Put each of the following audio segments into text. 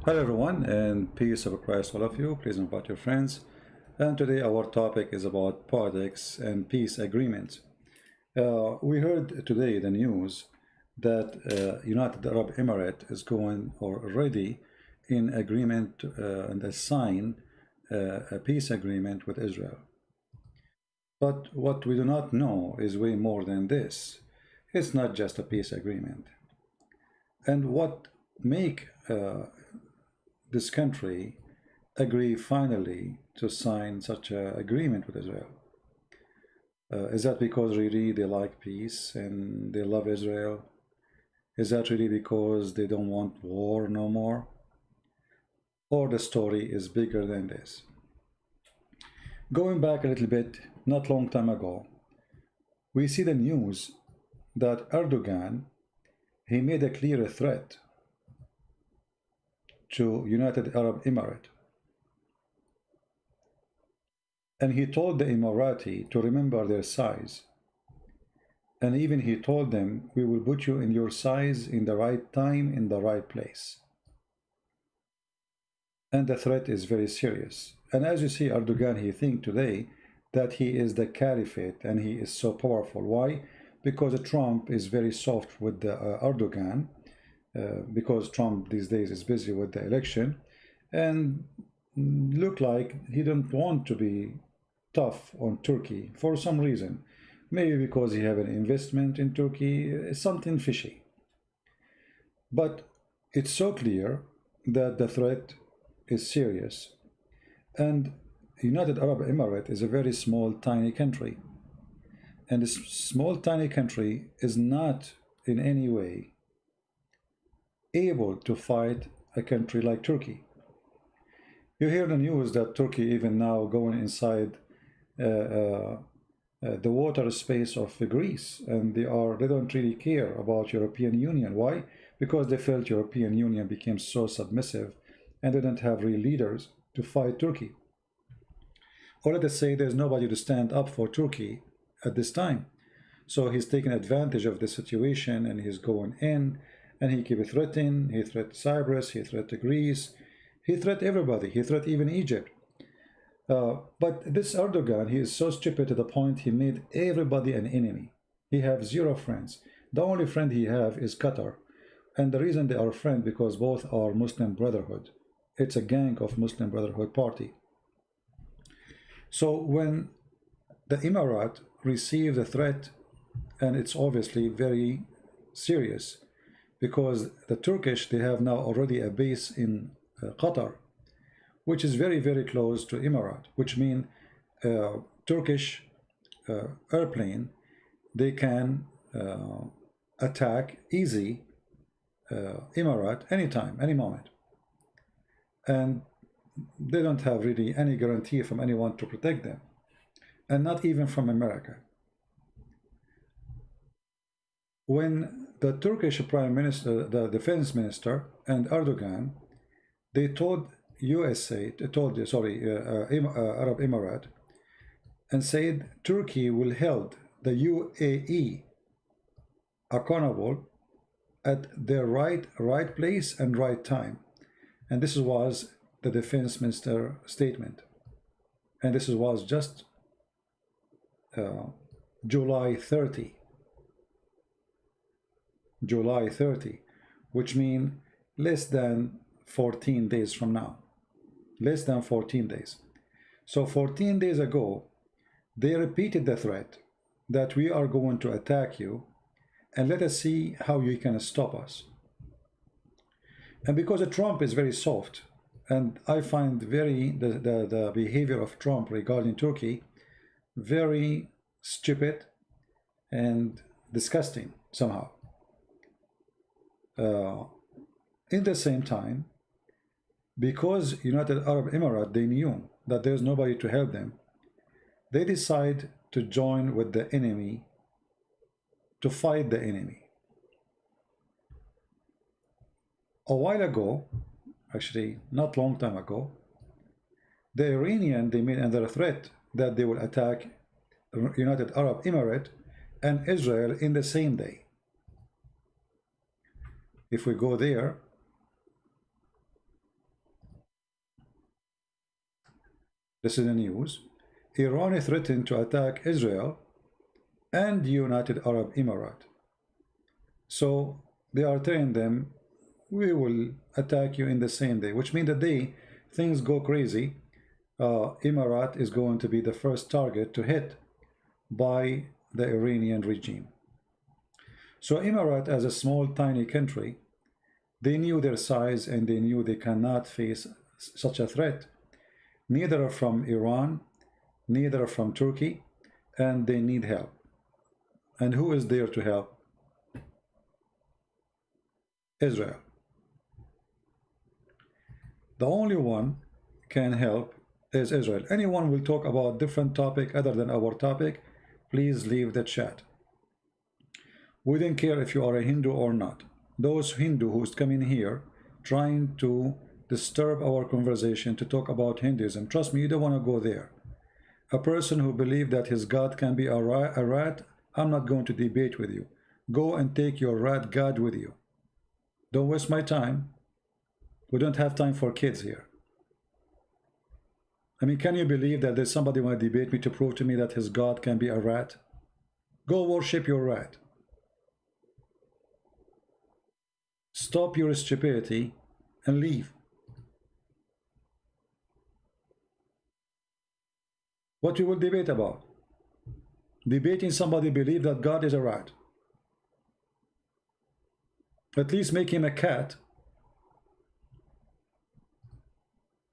Hello everyone, and peace of Christ all of you. Please invite your friends. And today our topic is about politics and peace agreements. We heard today the news that United Arab Emirates is going or already in agreement and sign a peace agreement with Israel. But what we do not know is way more than this. It's not just a peace agreement. And what make this country agree finally to sign such an agreement with Israel? Is that because really they like peace and they love Israel? Is that really because they don't want war no more? Or the story is bigger than this? Going back a little bit, not long time ago, we see the news that Erdogan, he made a clear threat to United Arab Emirates. And he told the Emirati to remember their size. And even he told them, we will put you in your size in the right time, in the right place. And the threat is very serious. And as you see, Erdogan, he thinks today that he is the caliphate and he is so powerful. Why? Because Trump is very soft with the Erdogan, because Trump these days is busy with the election and look like he don't want to be tough on Turkey for some reason. Maybe because he have an investment in Turkey, something fishy. But it's so clear that the threat is serious. And United Arab Emirates is a very small, tiny country. And this small, tiny country is not in any way able to fight a country like Turkey. You hear the news that Turkey even now going inside the water space of Greece, and they don't really care about European Union. Why? Because they felt European Union became so submissive and they didn't have real leaders to fight Turkey. Or let us say there's nobody to stand up for Turkey at this time. So he's taking advantage of the situation and he's going in and he keep threatening. He threatened Cyprus, he threatened Greece, he threatened everybody, he threatened even Egypt. But this Erdogan, he is so stupid to the point he made everybody an enemy. He have zero friends. The only friend he have is Qatar. And the reason they are friends because both are Muslim Brotherhood. It's a gang of Muslim Brotherhood party. So when the Emirate received the threat, and it's obviously very serious, because the Turkish, they have now already a base in Qatar, which is very, very close to Emirate, which means Turkish airplane, they can attack easy Emirate anytime, any moment. And they don't have really any guarantee from anyone to protect them, and not even from America. When the Turkish Prime Minister, the Defense Minister, and Erdogan, they told Arab Emirate, and said Turkey will hold the UAE accountable at their right place and right time. And this was the Defense Minister statement. And this was just July 30. July 30, which means less than 14 days from now. Less than 14 days. So 14 days ago, they repeated the threat that we are going to attack you and let us see how you can stop us. And because Trump is very soft, and I find the behavior of Trump regarding Turkey very stupid and disgusting somehow. In the same time, because United Arab Emirates, they knew that there's nobody to help them, they decide to join with the enemy to fight the enemy. A while ago, actually not long time ago, the Iranian, they made another threat that they will attack United Arab Emirates and Israel in the same day. If we go there, this is the news, Iran threatened to attack Israel and the United Arab Emirates. So they are telling them, we will attack you in the same day, which means the day things go crazy, Emirat is going to be the first target to hit by the Iranian regime. So Emirat, as a small tiny country, they knew their size and they knew they cannot face such a threat, neither from Iran, neither from Turkey, and they need help. And who is there to help? Israel. The only one can help is Israel. Anyone will talk about different topic other than our topic, please leave the chat. We don't care if you are a Hindu or not. Those Hindu who's coming here trying to disturb our conversation to talk about Hinduism, trust me, you don't want to go there. A person who believes that his God can be a rat, I'm not going to debate with you. Go and take your rat God with you. Don't waste my time. We don't have time for kids here. I mean, can you believe that there's somebody who want to debate me to prove to me that his God can be a rat? Go worship your rat. Stop your stupidity and leave. What we will debate about? Debating somebody believe that God is a rat. At least make him a cat.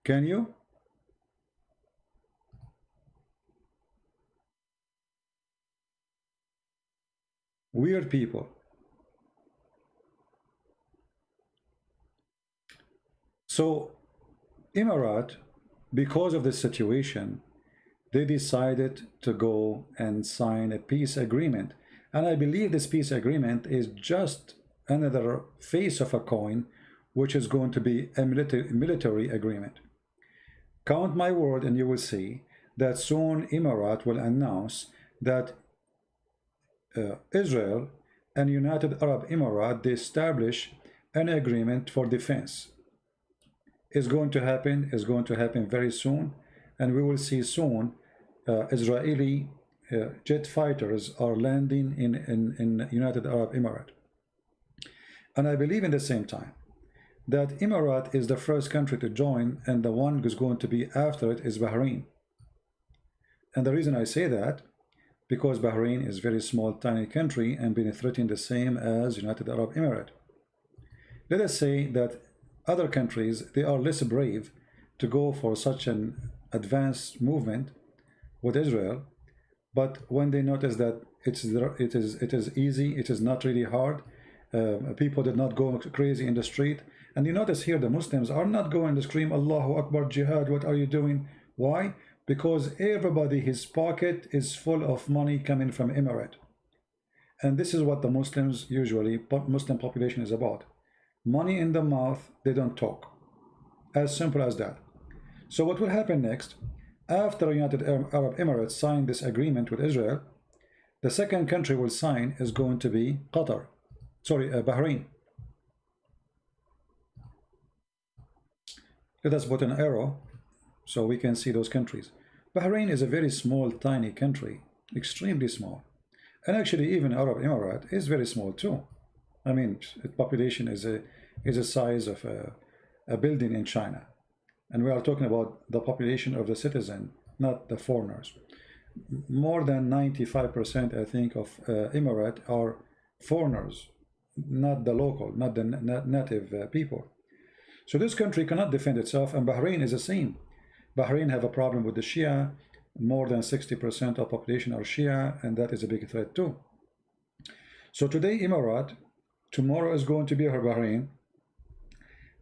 Can you? Weird people. So, Emirat, because of the situation, they decided to go and sign a peace agreement. And I believe this peace agreement is just another face of a coin, which is going to be a military agreement. Count my word and you will see that soon Emirat will announce that Israel and United Arab Emirates, they establish an agreement for defense. Is going to happen very soon, and we will see soon Israeli jet fighters are landing in United Arab Emirates. And I believe in the same time that Emirat is the first country to join, and the one who's going to be after it is Bahrain. And the reason I say that, because Bahrain is a very small, tiny country and being threatened the same as United Arab Emirates. Let us say that other countries, they are less brave to go for such an advanced movement with Israel, but when they notice that it is easy, it is not really hard, people did not go crazy in the street, and you notice here the Muslims are not going to scream Allahu Akbar, jihad, what are you doing? Why? Because everybody, his pocket is full of money coming from Emirate, and this is what the Muslims usually, Muslim population is about. Money in the mouth, they don't talk. As simple as that. So what will happen next? After United Arab Emirates sign this agreement with Israel, the second country will sign is going to be Qatar. Sorry, Bahrain. Let us put an arrow so we can see those countries. Bahrain is a very small, tiny country, extremely small. And actually even Arab Emirate is very small too. I mean, its population is a size of a building in China. And we are talking about the population of the citizen, not the foreigners. More than 95%, I think, of Emirate are foreigners, not the local, not the native people. So this country cannot defend itself, and Bahrain is the same. Bahrain have a problem with the Shia. More than 60% of population are Shia, and that is a big threat too. So today Emirate, tomorrow is going to be Bahrain,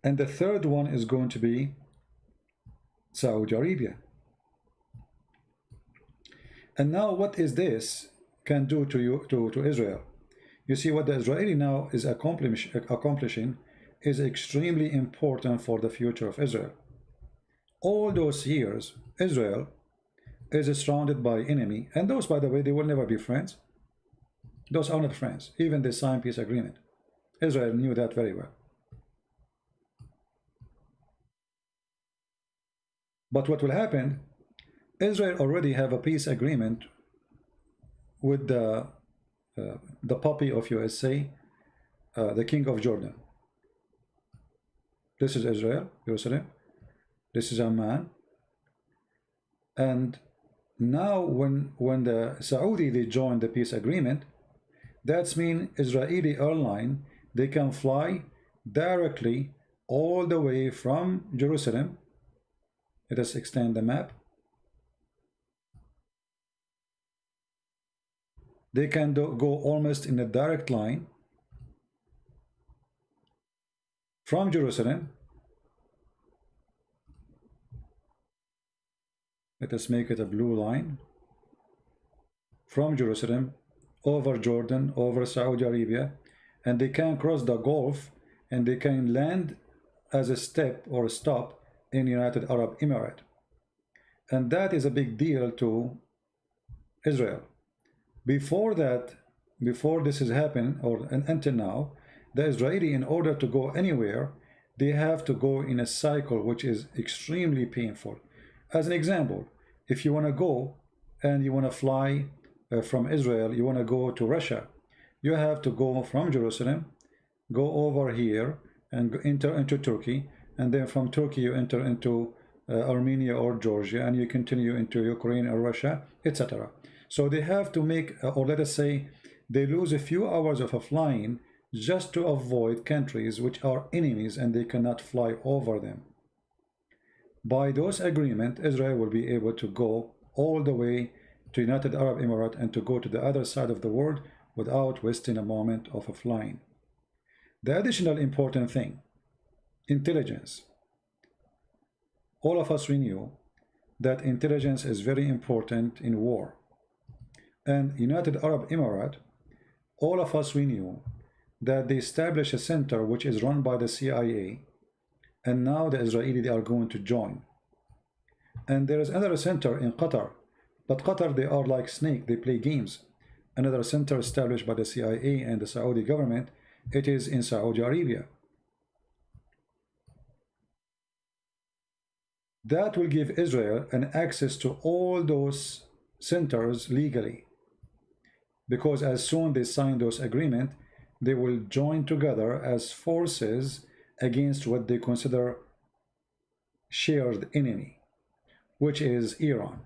and the third one is going to be Saudi Arabia. And now what is this can do to Israel? You see, what the Israeli now is accomplishing is extremely important for the future of Israel. All those years, Israel is surrounded by enemy, and those, by the way, they will never be friends. Those are not friends. Even they signed peace agreement. Israel knew that very well. But what will happen Israel already have a peace agreement with the puppy of USA, the King of Jordan. This is Israel, Jerusalem. This is Amman. And now when the Saudi they joined the peace agreement, that's mean Israeli airline, they can fly directly all the way from Jerusalem. Let us extend the map. They can go almost in a direct line from Jerusalem. Let us make it a blue line. From Jerusalem, over Jordan, over Saudi Arabia, and they can cross the Gulf, and they can land as a step or a stop in United Arab Emirates. And that is a big deal to Israel. Before that, before this has happened, or until now, the Israeli, in order to go anywhere, they have to go in a cycle which is extremely painful. As an example, if you want to go and you want to fly from Israel, you want to go to Russia, you have to go from Jerusalem, go over here and enter into Turkey, and then from Turkey you enter into Armenia or Georgia, and you continue into Ukraine or Russia, etc. So they have to make, or let us say, they lose a few hours of a flying just to avoid countries which are enemies and they cannot fly over them. By those agreements, Israel will be able to go all the way to United Arab Emirates and to go to the other side of the world without wasting a moment of a flying. The additional important thing, intelligence. All of us, we knew that intelligence is very important in war. And United Arab Emirates, all of us, we knew that they established a center which is run by the CIA, and now the Israeli, they are going to join. And there is another center in Qatar, but Qatar, they are like snake, they play games. Another center established by the CIA and the Saudi government, it is in Saudi Arabia. That will give Israel an access to all those centers legally, because as soon they sign those agreements, they will join together as forces against what they consider shared enemy, which is Iran,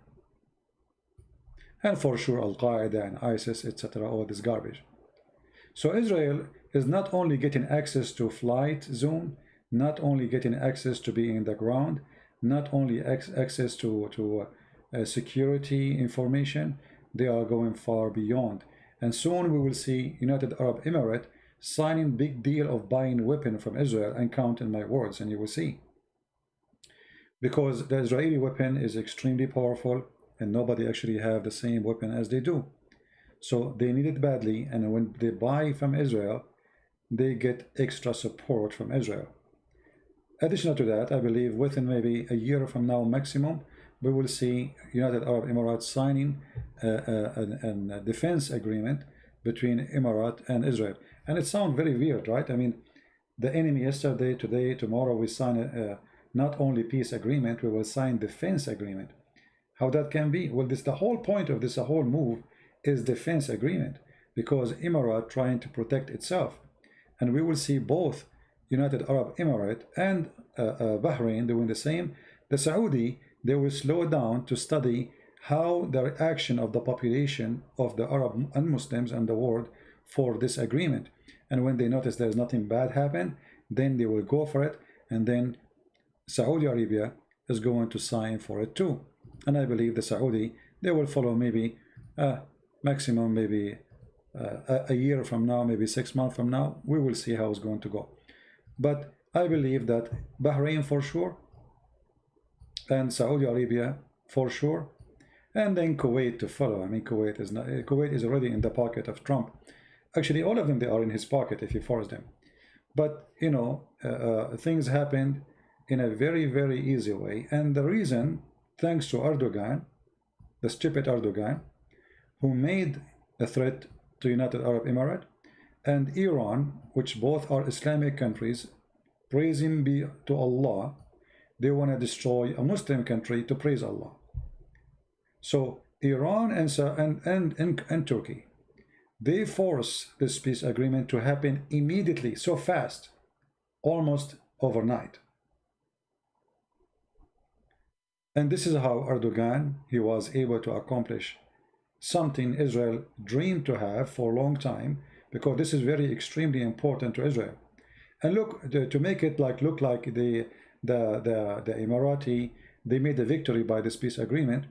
and for sure Al-Qaeda and ISIS, etc., all this garbage. So Israel is not only getting access to flight zone, not only getting access to be in the ground, not only access to security information, they are going far beyond. And soon we will see United Arab Emirates signing big deal of buying weapon from Israel, and count in my words, and you will see. Because the Israeli weapon is extremely powerful, and nobody actually have the same weapon as they do. So they need it badly, and when they buy from Israel, they get extra support from Israel. Additional to that, I believe within maybe a year from now maximum, we will see United Arab Emirates signing a defense agreement between Emirates and Israel. And it sounds very weird, right? I mean, the enemy yesterday, today, tomorrow, we sign not only peace agreement, we will sign defense agreement. How that can be? Well, this the whole point of this whole move is defense agreement, because Emirates trying to protect itself. And we will see both United Arab Emirates and Bahrain doing the same. The Saudi, they will slow down to study how the reaction of the population of the Arab and Muslims and the world for this agreement. And when they notice there's nothing bad happen, then they will go for it, and then Saudi Arabia is going to sign for it too. And I believe the Saudi, they will follow maybe maximum maybe a year from now, maybe 6 months from now. We will see how it's going to go. But I believe that Bahrain for sure, and Saudi Arabia for sure, and then Kuwait to follow. I mean, Kuwait is already in the pocket of Trump. Actually, all of them, they are in his pocket if he forced them. But you know, things happened in a very, very easy way, and the reason, thanks to Erdogan, the stupid Erdogan, who made a threat to United Arab Emirates, and Iran, which both are Islamic countries, praise him be to Allah, they want to destroy a Muslim country to praise Allah. So Iran and Turkey, they force this peace agreement to happen immediately, so fast, almost overnight. And this is how Erdogan, he was able to accomplish something Israel dreamed to have for a long time, because this is very extremely important to Israel. And look, to make it look like the Emirati, they made a victory by this peace agreement.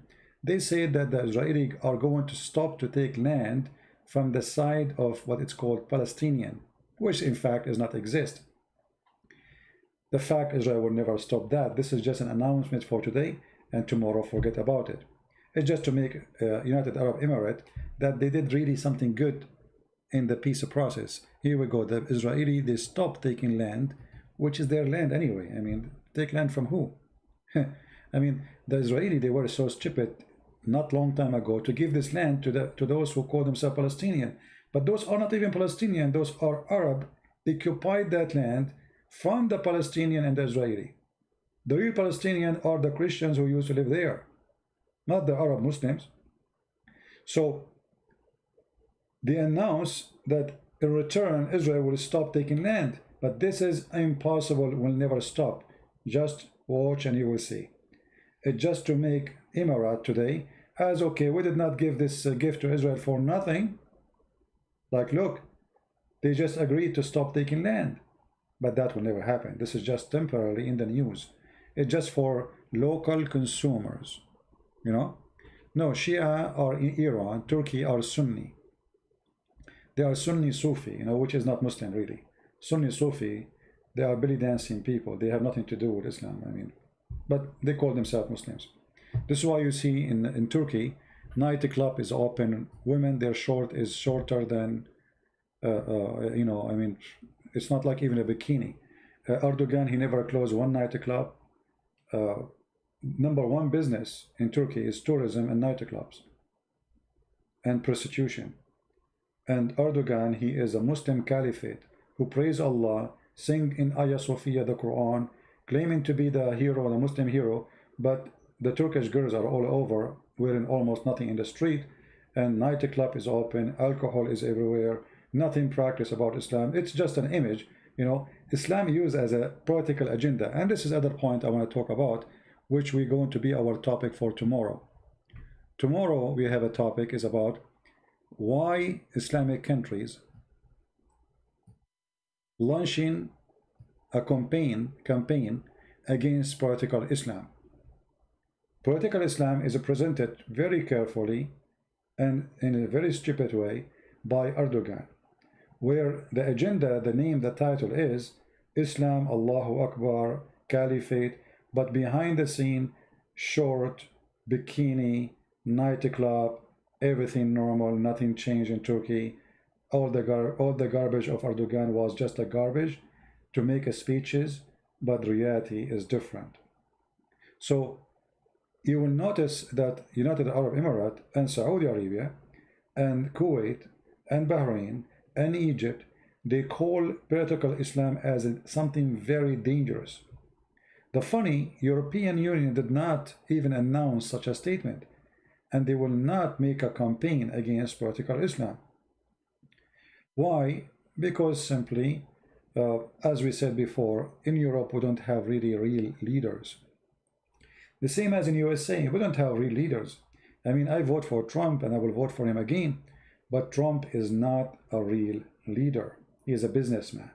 They said that the Israelis are going to stop to take land from the side of what it's called Palestinian, which in fact does not exist. The fact Israel will never stop that. This is just an announcement for today, and tomorrow forget about it. It's just to make United Arab Emirates that they did really something good in the peace process. Here we go. The Israeli, they stopped taking land, which is their land anyway. I mean, take land from who? I mean, the Israeli, they were so stupid not long time ago to give this land to those who call themselves Palestinian. But those are not even Palestinian. Those are Arab. They occupied that land from the Palestinian and the Israeli. The real Palestinian are the Christians who used to live there, not the Arab Muslims. So they announce that in return Israel will stop taking land, but this is impossible, will never stop. Just watch and you will see. It's just to make Emirat today as, okay, we did not give this gift to Israel for nothing. Like, look, they just agreed to stop taking land, but that will never happen. This is just temporarily in the news. It's just for local consumers, you know. No, Shia are in Iran, Turkey are Sunni. They are Sunni Sufi, you know, which is not Muslim really. Sunni Sufi, they are belly dancing people. They have nothing to do with Islam, I mean, but they call themselves Muslims. This is why you see in Turkey, nightclub is open. Women, their short is shorter than, you know, I mean, it's not like even a bikini. Erdogan, he never closed one nightclub. Number one business in Turkey is tourism and nightclubs and prostitution. And Erdogan, he is a Muslim caliphate who praise Allah, sing in Ayah Sophia, the Quran, claiming to be the hero, the Muslim hero, but the Turkish girls are all over, wearing almost nothing in the street, and nightclub is open, alcohol is everywhere, nothing practiced about Islam. It's just an image, you know. Islam used as a political agenda, and this is another point I want to talk about, which we're going to be our topic for tomorrow. Tomorrow we have a topic is about why Islamic countries launching a campaign against political Islam. Political Islam is presented very carefully and in a very stupid way by Erdogan, where the agenda, the name, the title is Islam, Allahu Akbar, Caliphate, but behind the scene, short, bikini, nightclub, everything normal, nothing changed in Turkey. All the garbage of Erdogan was just a garbage to make speeches, but the reality is different. So you will notice that United Arab Emirates and Saudi Arabia and Kuwait and Bahrain and Egypt, they call political Islam as something very dangerous. The funny, European Union did not even announce such a statement, and they will not make a campaign against political Islam. Why? Because simply, as we said before, in Europe we don't have really real leaders. The same as in USA, we don't have real leaders. I mean, I vote for Trump and I will vote for him again, but Trump is not a real leader. He is a businessman.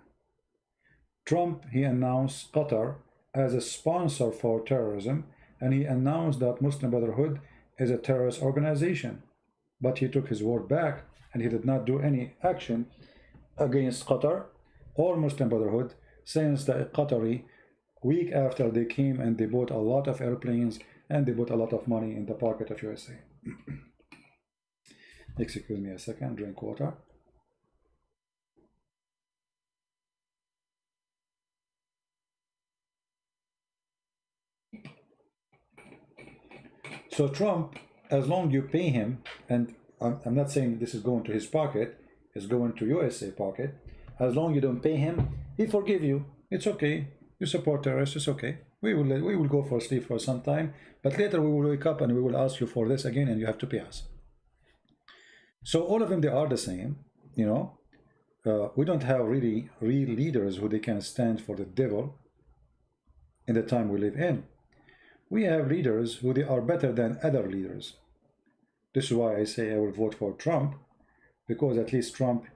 Trump, he announced Qatar as a sponsor for terrorism, and he announced that Muslim Brotherhood is a terrorist organization. But he took his word back, and he did not do any action against Qatar or Muslim Brotherhood since the Qatari, week after they came and they bought a lot of airplanes and they put a lot of money in the pocket of USA. Excuse me a second, drink water. So Trump, as long you pay him, and I'm not saying this is going to his pocket, it's going to USA pocket, as long you don't pay him, he forgive you. It's okay. You support terrorists, it's okay. we will go for sleep for some time, but later we will wake up and we will ask you for this again, and you have to pay us. So all of them, they are the same, you know. We don't have really real leaders who they can stand for the devil in the time we live in. We have leaders who they are better than other leaders. This is why I say I will vote for Trump, because at least Trump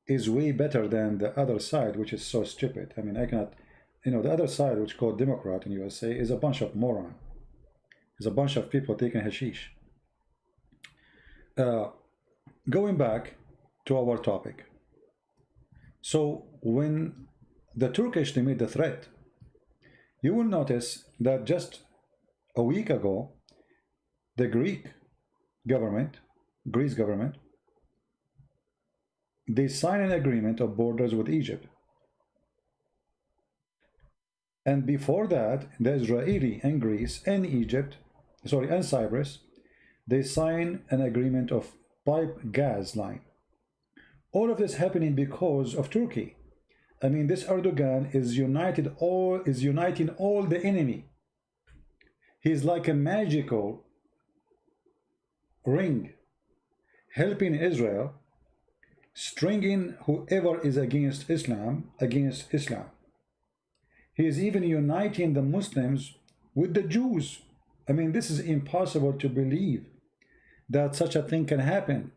is way better than the other side, which is so stupid. I mean, I cannot, you know, the other side, which is called Democrat in USA, is a bunch of moron. It's a bunch of people taking hashish. Going back to our topic. So when the Turkish, they made the threat, you will notice that just a week ago, the Greece government, they signed an agreement of borders with Egypt. And before that, the Israeli and Greece and Egypt, sorry, and Cyprus, they signed an agreement of pipe gas line. All of this happening because of Turkey. I mean, this Erdogan is uniting all the enemy. He's like a magical ring, helping Israel, stringing whoever is against Islam. He is even uniting the Muslims with the Jews. I mean, this is impossible to believe that such a thing can happen.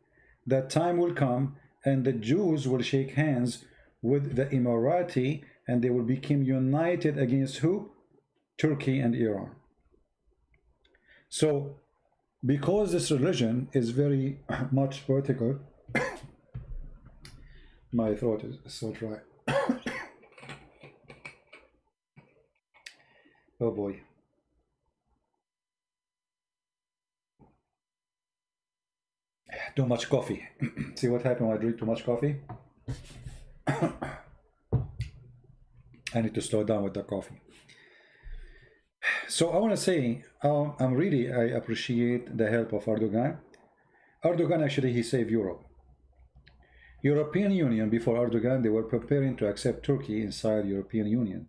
That time will come and the Jews will shake hands with the Emirati and they will become united against who? Turkey and Iran. So, because this religion is very much vertical, my throat is so dry. Oh boy. Too much coffee. See what happened when I drink too much coffee? I need to slow down with the coffee. So I want to say, I appreciate the help of Erdogan. Erdogan, actually, he saved Europe. European Union, before Erdogan, they were preparing to accept Turkey inside European Union.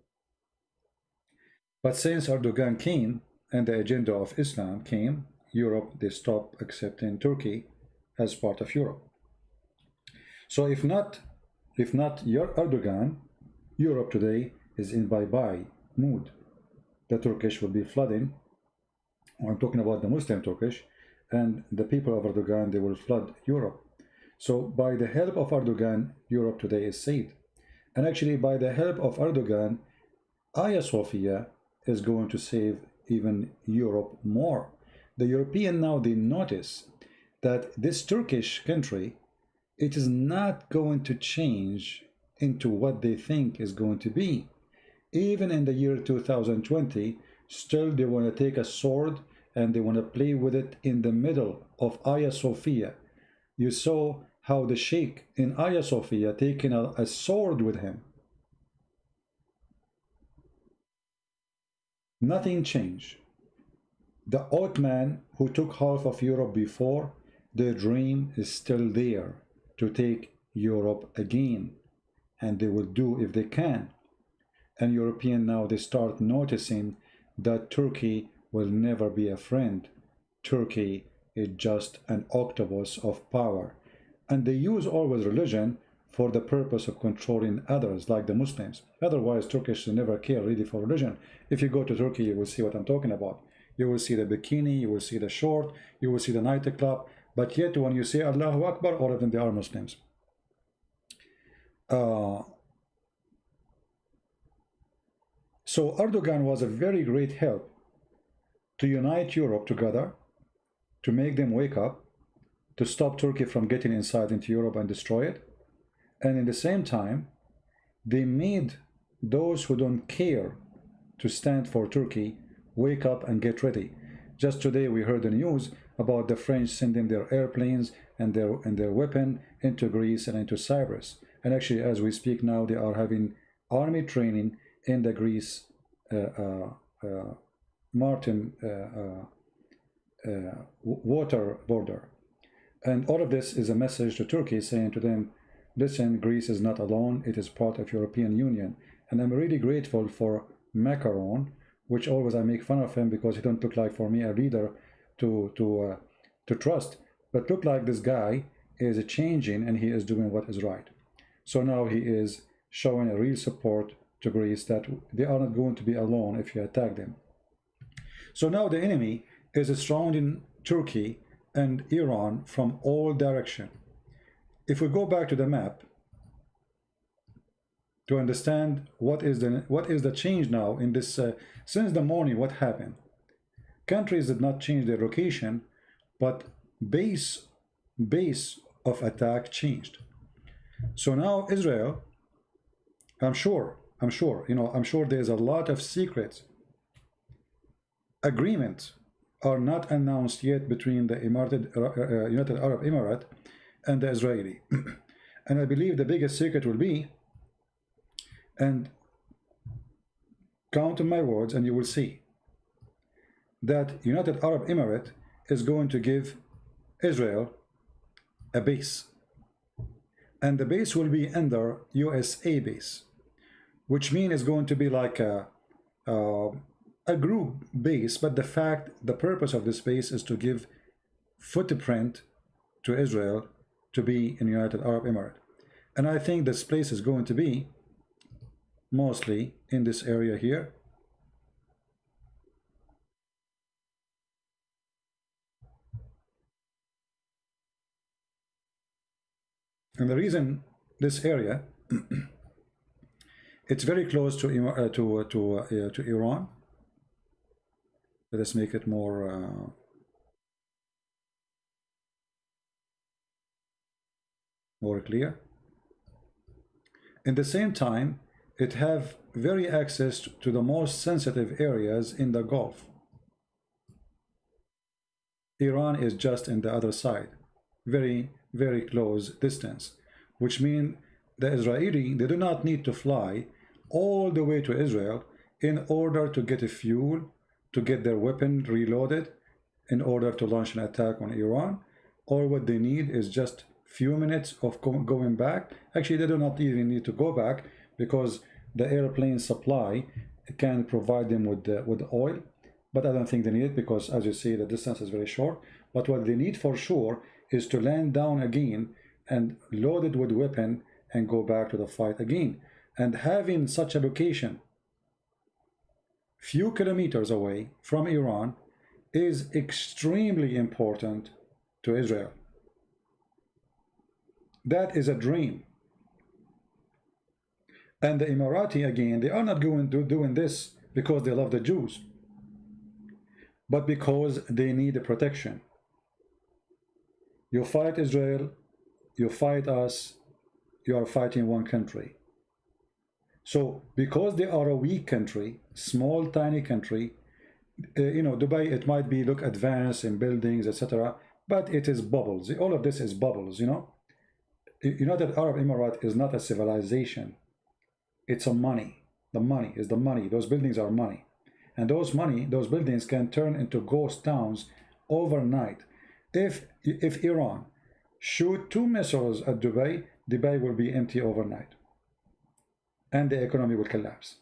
But since Erdogan came and the agenda of Islam came, Europe, they stopped accepting Turkey as part of Europe. So if not your Erdogan, Europe today is in bye-bye mood. The Turkish will be flooding. I'm talking about the Muslim Turkish, and the people of Erdogan, they will flood Europe. So by the help of Erdogan, Europe today is saved. And actually by the help of Erdogan, Hagia Sophia is going to save even Europe more. The European now, they notice that this Turkish country, it is not going to change into what they think is going to be. Even in the year 2020, still they want to take a sword and they want to play with it in the middle of Hagia Sophia. You saw how the sheikh in Hagia Sophia taking a sword with him. Nothing changed. The Ottoman who took half of Europe before, their dream is still there to take Europe again, and they will do if they can. And European now, they start noticing that Turkey will never be a friend. Turkey is just an octopus of power, and they use always religion for the purpose of controlling others, like the Muslims. Otherwise, Turkish never care really for religion. If you go to Turkey, you will see what I'm talking about. You will see the bikini, you will see the short, you will see the nightclub, but yet when you say Allahu Akbar, all of them, they are Muslims. So Erdogan was a very great help to unite Europe together, to make them wake up, to stop Turkey from getting inside into Europe and destroy it. And in the same time, they made those who don't care to stand for Turkey wake up and get ready. Just today we heard the news about the French sending their airplanes and their weapon into Greece and into Cyprus. And actually, as we speak now, they are having army training in the Greece water border. And all of this is a message to Turkey saying to them, listen, Greece is not alone, it is part of European Union. And I'm really grateful for Macron, which always I make fun of him because he don't look like for me a leader to trust, but look like this guy is changing and he is doing what is right. So now he is showing a real support to Greece, that they are not going to be alone if you attack them. So now the enemy is surrounding Turkey and Iran from all directions. If we go back to the map to understand what is the change now in this since the morning, what happened? Countries did not change their location, but base of attack changed. So now Israel, I'm sure, you know, I'm sure there's a lot of secrets agreements are not announced yet between the United Arab Emirates and the Israeli. And I believe the biggest secret will be, and count on my words and you will see, that United Arab Emirates is going to give Israel a base. And the base will be under USA base, which means it's going to be like a group base, but the purpose of this base is to give footprint to Israel to be in United Arab Emirates. And I think this place is going to be mostly in this area here. And the reason this area, it's very close to Iran. Let us make it more clear. In the same time, it have very access to the most sensitive areas in the Gulf. Iran is just in the other side, very, very close distance, which means the Israeli, they do not need to fly all the way to Israel in order to get a fuel, to get their weapon reloaded, in order to launch an attack on Iran. Or what they need is just few minutes of going back. Actually, they do not even need to go back, because the airplane supply can provide them with the oil. But I don't think they need it, because as you see, the distance is very short. But what they need for sure is to land down again and load it with weapon and go back to the fight again. And having such a location few kilometers away from Iran is extremely important to Israel. That is a dream. And the Emirati, again, they are not going to doing this because they love the Jews, but because they need the protection. You fight Israel, you fight us, you are fighting one country. So because they are a weak country, small, tiny country, you know, Dubai, it might be look advanced in buildings, etc., but it is bubbles. All of this is bubbles, you know. United Arab Emirates is not a civilization. It's a money. The money is the money. Those buildings are money. And those buildings can turn into ghost towns overnight. If Iran shoot 2 missiles at Dubai, Dubai will be empty overnight. And the economy will collapse.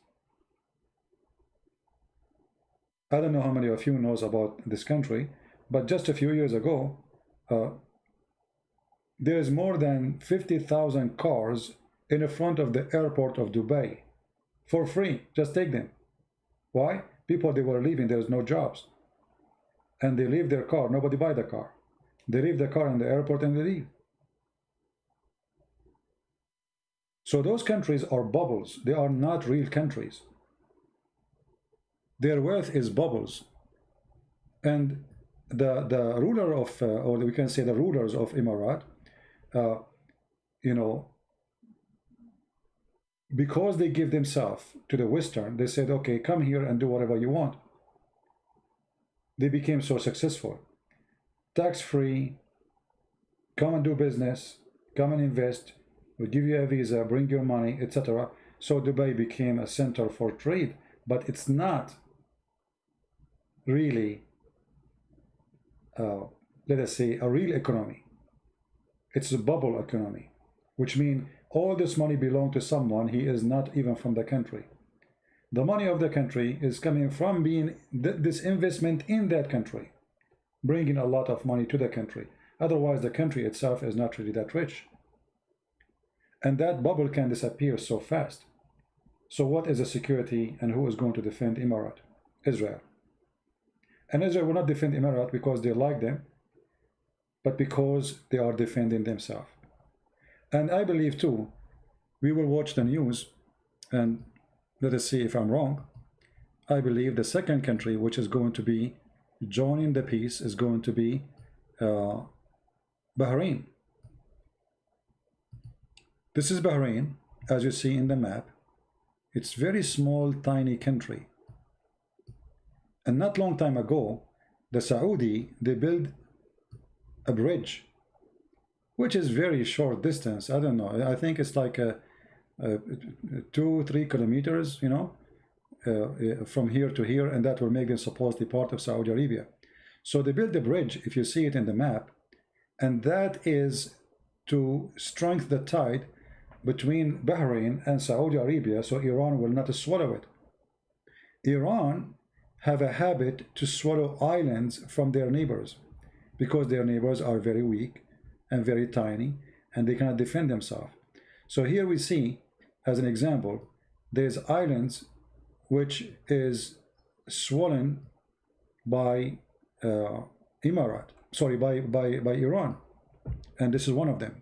I don't know how many of you knows about this country, but just a few years ago, there's more than 50,000 cars in the front of the airport of Dubai for free. Just take them. Why? People, they were leaving, there's no jobs. And they leave their car, nobody buy the car. They leave the car in the airport and they leave. So those countries are bubbles. They are not real countries. Their wealth is bubbles. And the ruler of, or we can say the rulers of Emirat, you know, because they give themselves to the Western, they said, okay, come here and do whatever you want. They became so successful. Tax-free, come and do business, come and invest, we'll give you a visa, bring your money, etc. So Dubai became a center for trade, but it's not really, let us say, a real economy. It's a bubble economy, which means all this money belongs to someone. He is not even from the country. The money of the country is coming from being this investment in that country, bringing a lot of money to the country. Otherwise, the country itself is not really that rich. And that bubble can disappear so fast. So what is the security and who is going to defend Emirat? Israel. And Israel will not defend Emirat because they like them, but because they are defending themselves. And I believe too, we will watch the news and let us see if I'm wrong. I believe the second country which is going to be joining the peace is going to be Bahrain. This is Bahrain, as you see in the map. It's very small, tiny country. And not long time ago, the Saudi, they built a bridge, which is very short distance. I don't know. I think it's like 2-3 kilometers, you know, from here to here, and that will make them supposedly part of Saudi Arabia. So they built the bridge, if you see it in the map, and that is to strengthen the tide between Bahrain and Saudi Arabia, so Iran will not swallow it. Iran have a habit to swallow islands from their neighbors because their neighbors are very weak and very tiny and they cannot defend themselves. So here we see, as an example, there's islands which is swollen by Emirat, sorry, by Iran, and this is one of them.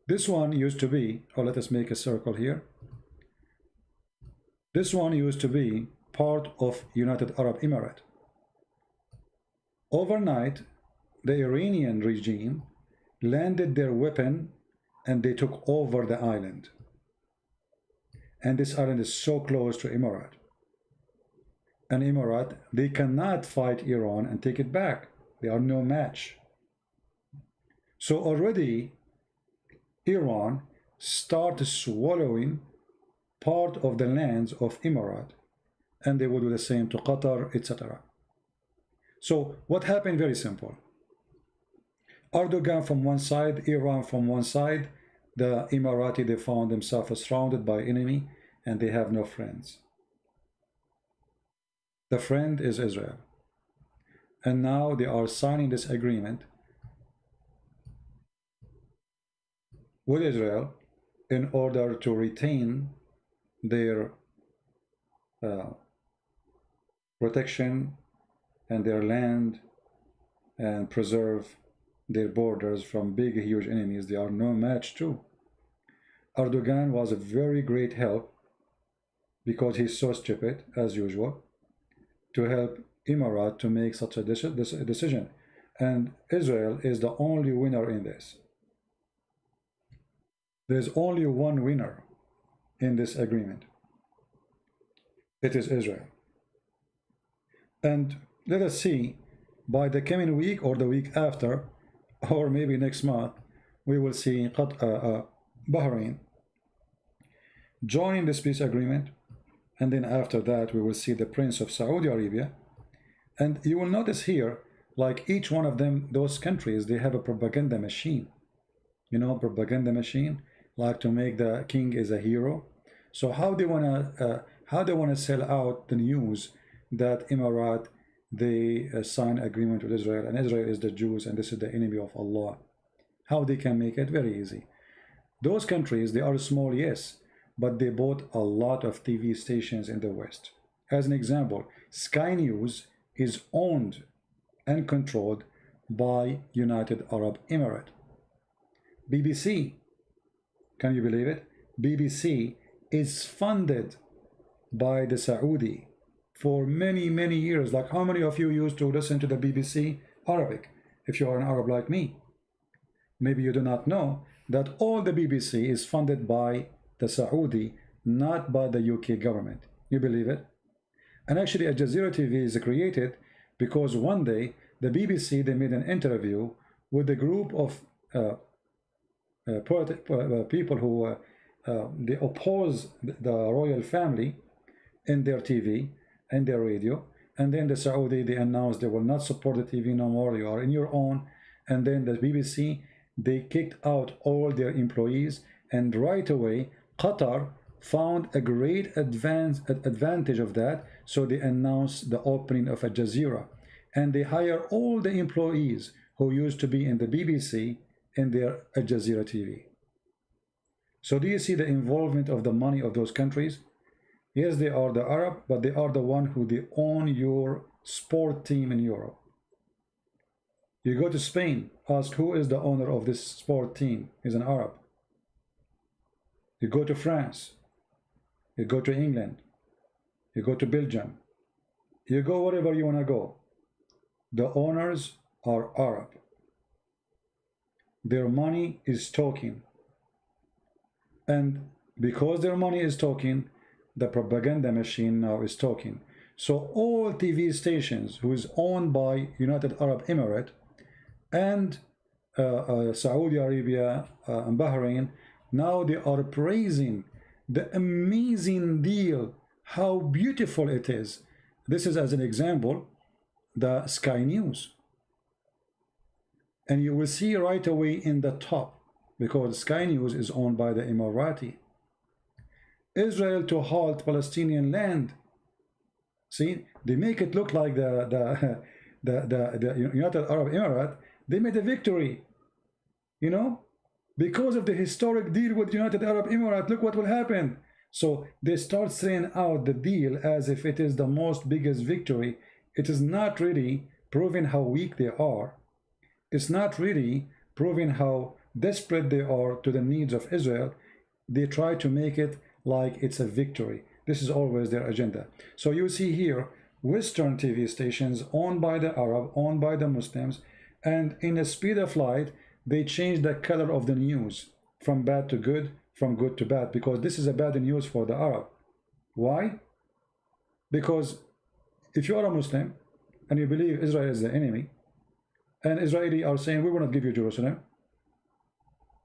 This one used to be, or let us make a circle here. This one used to be part of United Arab Emirates. Overnight, the Iranian regime landed their weapon and they took over the island. And this island is so close to Emirat. And Emirat, they cannot fight Iran and take it back. They are no match. So already Iran started swallowing part of the lands of Emirat, and they will do the same to Qatar, etc. So what happened? Very simple. Erdogan from one side, Iran from one side, the Emirati, they found themselves surrounded by enemy and they have no friends. The friend is Israel. And now they are signing this agreement with Israel in order to retain their protection and their land and preserve their borders from big, huge enemies they are no match to. Erdogan was a very great help because he's so stupid, as usual, to help Emirat to make such a decision. And Israel is the only winner in this. There's only one winner in this agreement. It is Israel. And let us see, by the coming week or the week after, or maybe next month, we will see Bahrain joining this peace agreement. And then after that, we will see the Prince of Saudi Arabia. And you will notice here, like each one of them, those countries, they have a propaganda machine. You know, propaganda machine, like to make the king is a hero. So how they wanna sell out the news that Emirat, they sign agreement with Israel, and Israel is the Jews, and this is the enemy of Allah. How they can make it? Very easy. Those countries, they are small, yes, but they bought a lot of TV stations in the West. As an example, Sky News is owned and controlled by United Arab Emirates. BBC, can you believe it? BBC is funded by the Saudi for many, many years. Like, how many of you used to listen to the BBC Arabic, if you are an Arab like me? Maybe you do not know that all the BBC is funded by the Saudi, not by the UK government. You believe it? And actually, Al Jazeera TV is created because one day the BBC, they made an interview with a group of people who they oppose the royal family in their TV and their radio. And then the Saudi, they announced they will not support the TV no more. You are in your own. And then the BBC, they kicked out all their employees, and right away Qatar found a great advantage of that, so they announced the opening of a Jazeera, and they hire all the employees who used to be in the BBC in their Al Jazeera TV. So do you see the involvement of the money of those countries? Yes, they are the Arab, but they are the one who they own your sport team in Europe. You go to Spain, ask who is the owner of this sport team. He's an Arab. You go to France, you go to England, you go to Belgium, you go wherever you want to go. The owners are Arab. Their money is talking. And because their money is talking, the propaganda machine now is talking. So all TV stations who is owned by United Arab Emirates and Saudi Arabia and Bahrain, now they are praising the amazing deal, how beautiful it is. This is, as an example, the Sky News. And you will see right away in the top, because Sky News is owned by the Emirati. Israel to halt Palestinian land. See, they make it look like the United Arab Emirates, they made a victory, you know, because of the historic deal with United Arab Emirates. Look what will happen. So they start saying out the deal as if it is the most biggest victory. It is not really proving how weak they are. It's not really proving how desperate they are to the needs of Israel. They try to make it like it's a victory. This is always their agenda. So you see here Western TV stations owned by the Arab, owned by the Muslims, and in the speed of light they change the color of the news from bad to good, from good to bad, because this is a bad news for the Arab. Why? Because if you are a Muslim and you believe Israel is the enemy, and Israeli are saying we will not give you Jerusalem,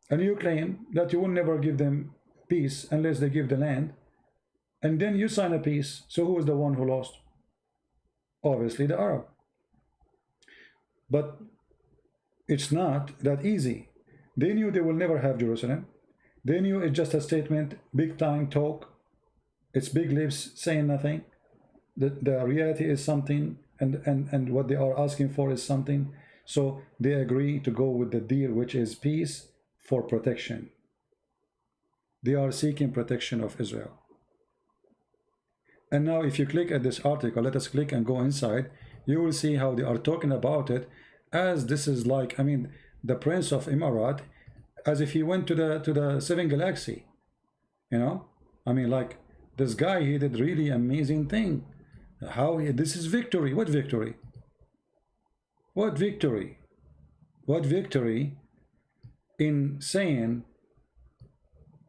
and you claim that you will never give them peace unless they give the land, and then you sign a peace, so who is the one who lost? Obviously the Arab. But it's not that easy. They knew they will never have Jerusalem. They knew it's just a statement, big time talk. It's big lips saying nothing. The reality is something, and what they are asking for is something. So they agree to go with the deal, which is peace for protection. They are seeking protection of Israel. And now if you click at this article, let us click and go inside, you will see how they are talking about it as this is like, I mean, the Prince of Emirat, as if he went to the seven galaxy, you know. I mean, like, this guy, he did really amazing thing. This is victory. What victory? What victory? What victory in saying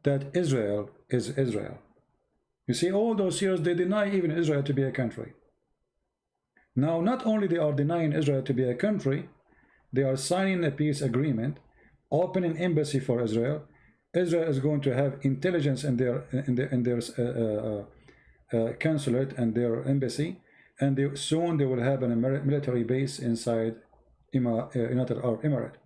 that Israel is Israel? You see, all those years they deny even Israel to be a country. Now, not only they are denying Israel to be a country, they are signing a peace agreement, opening embassy for Israel. Israel is going to have intelligence in their consulate and their embassy, and soon they will have a military base inside United Arab Emirates.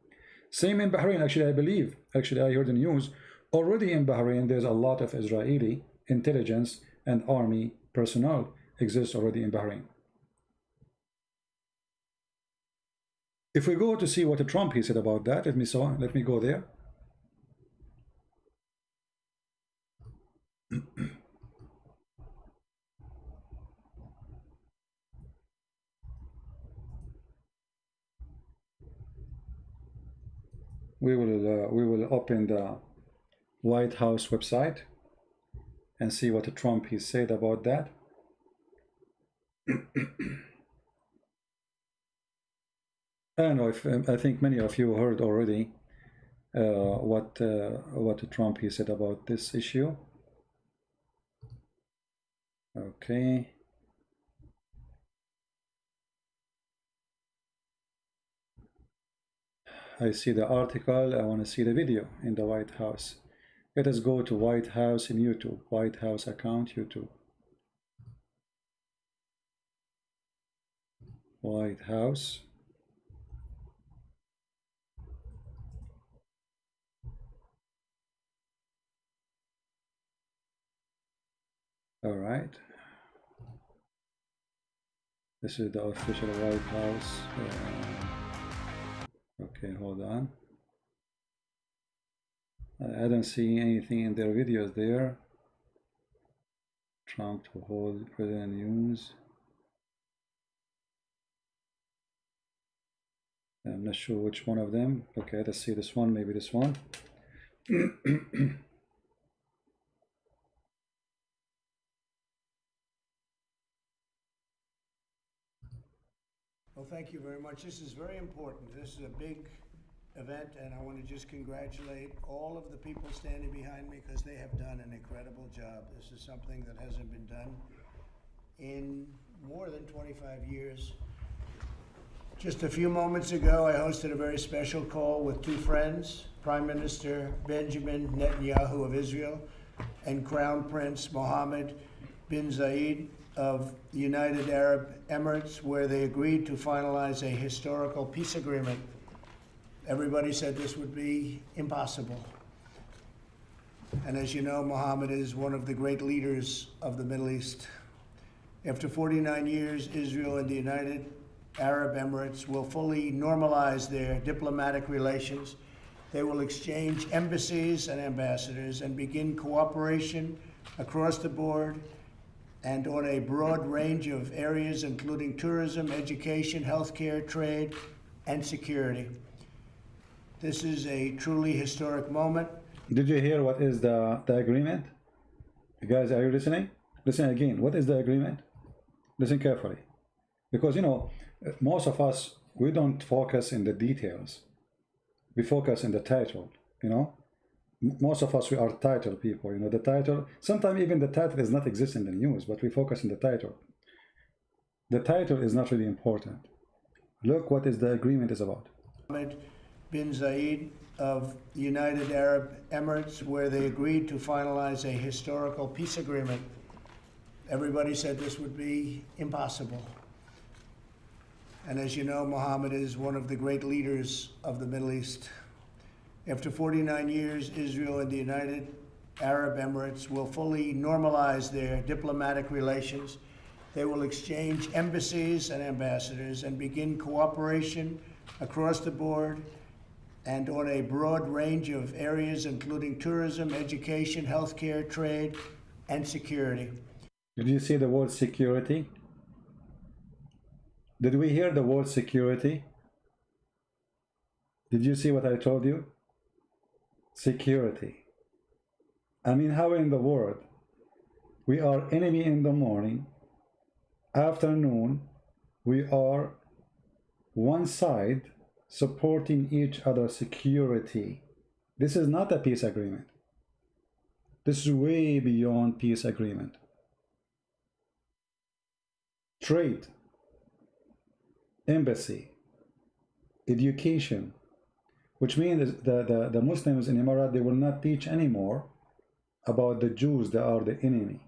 Same in Bahrain. Actually, I believe, actually I heard the news, already in Bahrain there's a lot of Israeli intelligence and army personnel exists already in Bahrain. If we go to see what Trump he said about that, let me go there. We will open the White House website and see what Trump he said about that. And I think many of you heard already what Trump he said about this issue. Okay. I see the article. I want to see the video in the White House. Let us go to White House in YouTube. White House account, YouTube. White House. All right. This is the official White House. Okay, hold on. I don't see anything in their videos there. Trump to hold President News. I'm not sure which one of them. Okay, let's see this one, maybe this one. Well, thank you very much. This is very important. This is a big event, and I want to just congratulate all of the people standing behind me because they have done an incredible job. This is something that hasn't been done in more than 25 years. Just a few moments ago, I hosted a very special call with two friends, Prime Minister Benjamin Netanyahu of Israel and Crown Prince Mohammed bin Zayed of the United Arab Emirates, where they agreed to finalize a historical peace agreement. Everybody said this would be impossible. And as you know, Mohammed is one of the great leaders of the Middle East. After 49 years, Israel and the United Arab Emirates will fully normalize their diplomatic relations. They will exchange embassies and ambassadors and begin cooperation across the board and on a broad range of areas, including tourism, education, healthcare, trade, and security. This is a truly historic moment. Did you hear what is the agreement? You guys, are you listening? Listen again. What is the agreement? Listen carefully. Because, you know, most of us, we don't focus in the details. We focus in the title, you know. Most of us, we are title people, you know, the title. Sometimes even the title does not exist in the news, but we focus in the title. The title is not really important. Look what is the agreement is about. Mohammed bin Zayed of the United Arab Emirates, where they agreed to finalize a historical peace agreement. Everybody said this would be impossible. And as you know, Mohammed is one of the great leaders of the Middle East. After 49 years, Israel and the United Arab Emirates will fully normalize their diplomatic relations. They will exchange embassies and ambassadors and begin cooperation across the board and on a broad range of areas, including tourism, education, healthcare, trade, and security. Did you see the word security? Did we hear the word security? Did you see what I told you? Security. I mean, how in the world we are enemy in the morning, afternoon we are one side supporting each other security. This is not a peace agreement. This is way beyond peace agreement. Trade, embassy, education, which means the Muslims in Emirates, they will not teach anymore about the Jews that are the enemy.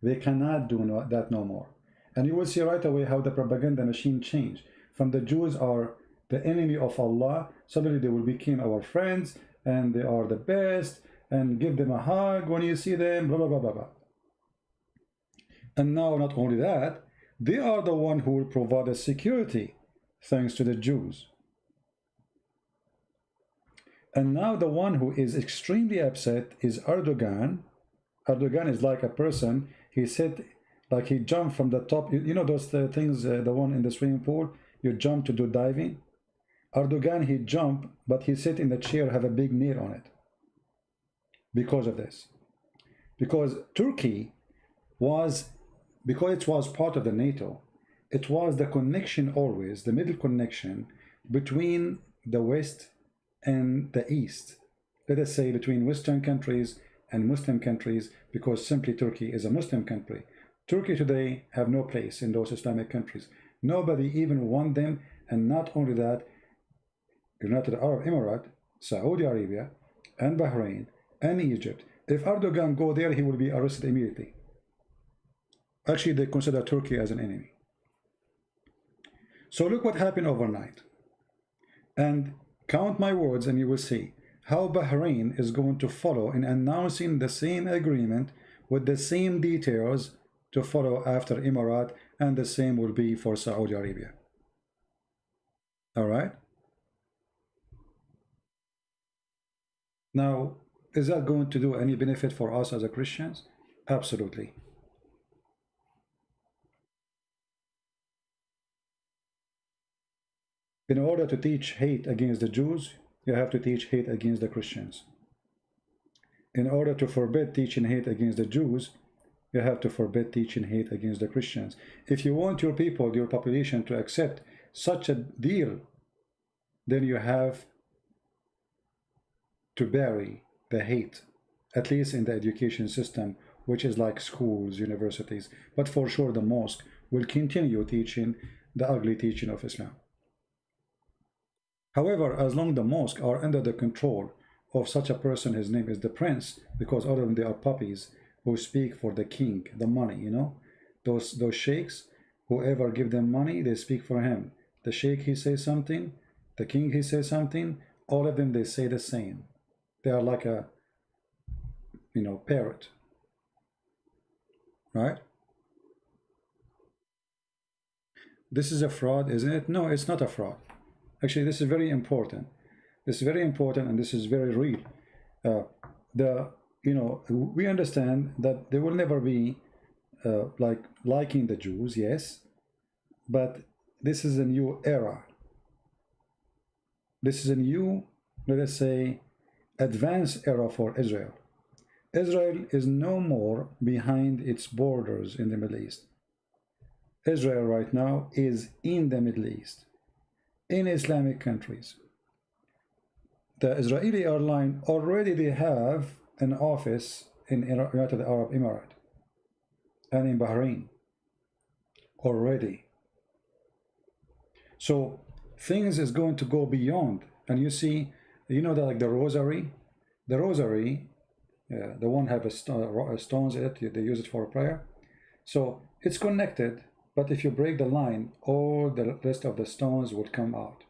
They cannot do that no more. And you will see right away how the propaganda machine changed. From the Jews are the enemy of Allah, suddenly they will become our friends and they are the best, and give them a hug when you see them, blah, blah, blah, blah, blah. And now not only that, they are the one who will provide the security thanks to the Jews. And now the one who is extremely upset is Erdogan. Erdogan is like a person, he said, like he jumped from the top, you know those things, the one in the swimming pool, you jump to do diving. Erdogan, he jumped, but he sit in the chair, have a big nail on it. Because of this. Because Turkey was, because it was part of the NATO, it was the connection always, the middle connection between the West and the East. Let us say between Western countries and Muslim countries, because simply Turkey is a Muslim country. Turkey today have no place in those Islamic countries. Nobody even want them, and not only that, United Arab Emirates, Saudi Arabia, and Bahrain, and Egypt. If Erdogan go there, he will be arrested immediately. Actually, they consider Turkey as an enemy. So look what happened overnight. And count my words and you will see how Bahrain is going to follow in announcing the same agreement with the same details to follow after Emirates, and the same will be for Saudi Arabia. All right. Now, is that going to do any benefit for us as a Christians? Absolutely. In order to teach hate against the Jews, you have to teach hate against the Christians. In order to forbid teaching hate against the Jews, you have to forbid teaching hate against the Christians. If you want your people, your population, to accept such a deal, then you have to bury the hate, at least in the education system, which is like schools, universities. But for sure the mosque will continue teaching the ugly teaching of Islam. However, as long the mosques are under the control of such a person, his name is the prince, because all of them, they are puppies who speak for the king, the money, you know, those sheikhs, whoever give them money, they speak for him. The sheikh, he says something, the king, he says something, all of them, they say the same. They are like a, you know, parrot, right? This is a fraud, isn't it? No, it's not a fraud. Actually, this is very important. This is very important, and this is very real. You know, we understand that there will never be like liking the Jews, yes, but this is a new era. This is a new, let us say, advanced era for Israel. Israel is no more behind its borders in the Middle East. Israel right now is in the Middle East, in Islamic countries. The Israeli airline already, they have an office in United Arab Emirates and in Bahrain already. So things is going to go beyond. And you see, you know, that like the rosary, the one have stones in it, they use it for prayer. So it's connected, but if you break the line, all the rest of the stones will come out.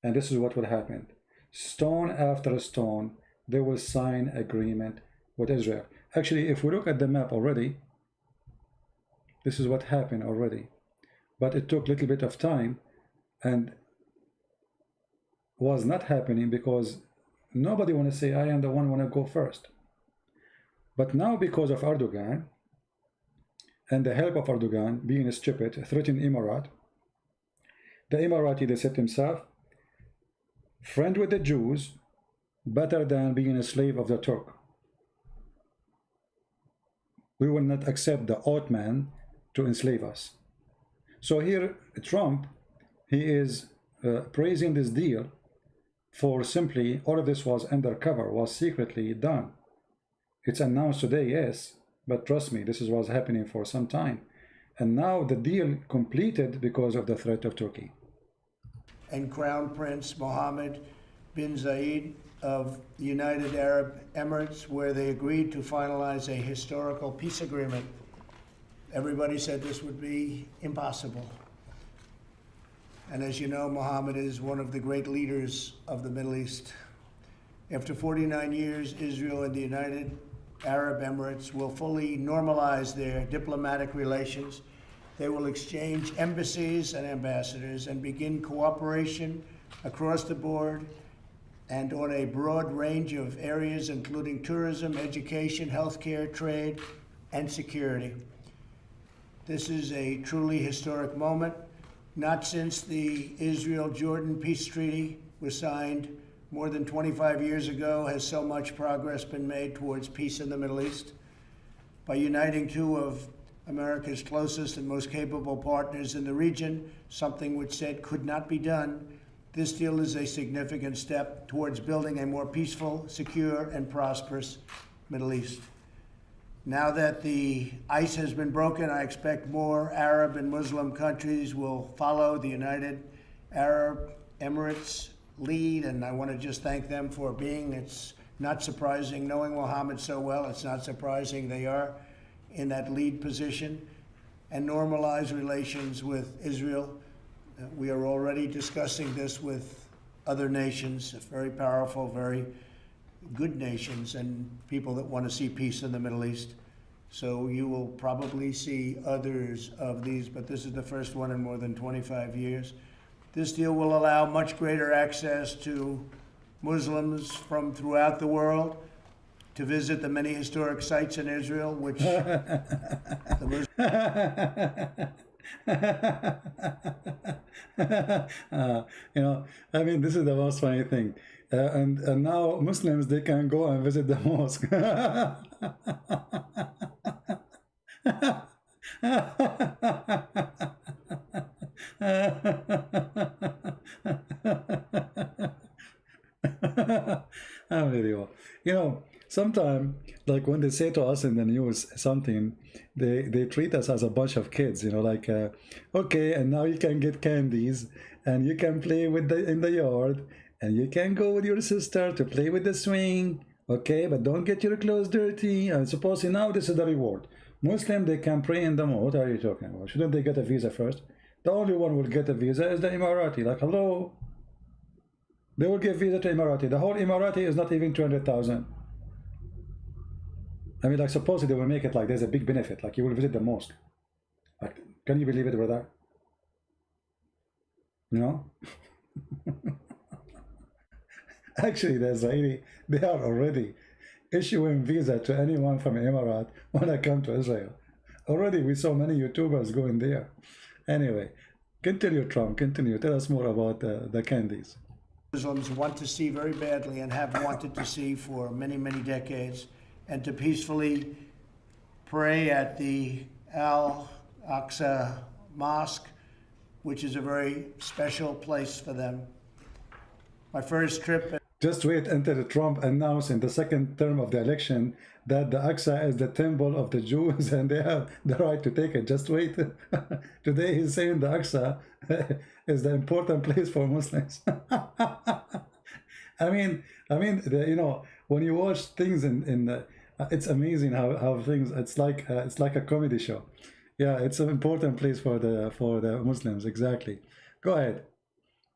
And this is what will happen. Stone after stone, they will sign agreement with Israel. Actually, if we look at the map already, this is what happened already. But it took a little bit of time and was not happening because nobody want to say, I am the one want to go first. But now, because of Erdogan and the help of Erdogan being stupid, threatening Emirate, the Emirati, they said to himself, friend with the Jews, better than being a slave of the Turk. We will not accept the Ottoman to enslave us. So here, Trump, he is praising this deal for simply, all of this was undercover, was secretly done. It's announced today, yes, but trust me, this is what's happening for some time. And now the deal completed because of the threat of Turkey. And Crown Prince Mohammed bin Zayed of the United Arab Emirates, where they agreed to finalize a historical peace agreement. Everybody said this would be impossible. And as you know, Mohammed is one of the great leaders of the Middle East. After 49 years, Israel and the United Arab Emirates will fully normalize their diplomatic relations. They will exchange embassies and ambassadors and begin cooperation across the board and on a broad range of areas, including tourism, education, healthcare, trade, and security. This is a truly historic moment. Not since the Israel-Jordan peace treaty was signed more than 25 years ago has so much progress been made towards peace in the Middle East. By uniting two of America's closest and most capable partners in the region, something which said could not be done, this deal is a significant step towards building a more peaceful, secure, and prosperous Middle East. Now that the ice has been broken, I expect more Arab and Muslim countries will follow the United Arab Emirates lead, and I want to just thank them for being. It's not surprising, knowing Mohammed so well, it's not surprising they are in that lead position, and normalize relations with Israel. We are already discussing this with other nations, very powerful, very good nations, and people that want to see peace in the Middle East. So you will probably see others of these, but this is the first one in more than 25 years. This deal will allow much greater access to Muslims from throughout the world to visit the many historic sites in Israel, which the you know, I mean, this is the most funny thing. And now Muslims, they can go and visit the mosque. Unbelievable. You know, sometimes, like when they say to us in the news something, they treat us as a bunch of kids. You know, like, okay, and now you can get candies, and you can play with the in the yard, and you can go with your sister to play with the swing. Okay, but don't get your clothes dirty. I suppose now this is the reward. Muslim, they can pray in the mosque. What are you talking about? Shouldn't they get a visa first? The only one who will get a visa is the Emirati. Like, hello. They will give visa to Emirati. The whole Emirati is not even 200,000. I mean, like, supposedly they will make it like there's a big benefit. Like, you will visit the mosque. Like, can you believe it, brother? You know? Actually, the Israeli, they are already issuing visa to anyone from Emirat when I come to Israel. Already we saw many YouTubers going there. Anyway, continue, Trump, continue. Tell us more about the candies. Muslims want to see very badly and have wanted to see for many, many decades, and to peacefully pray at the Al-Aqsa Mosque, which is a very special place for them. My first trip... Just wait until Trump announced in the second term of the election that the Aqsa is the temple of the Jews and they have the right to take it. Just wait. Today he's saying the Aqsa is the important place for Muslims. I mean, you know, when you watch things it's amazing how things. It's like a comedy show. Yeah, it's an important place for the Muslims. Exactly. Go ahead.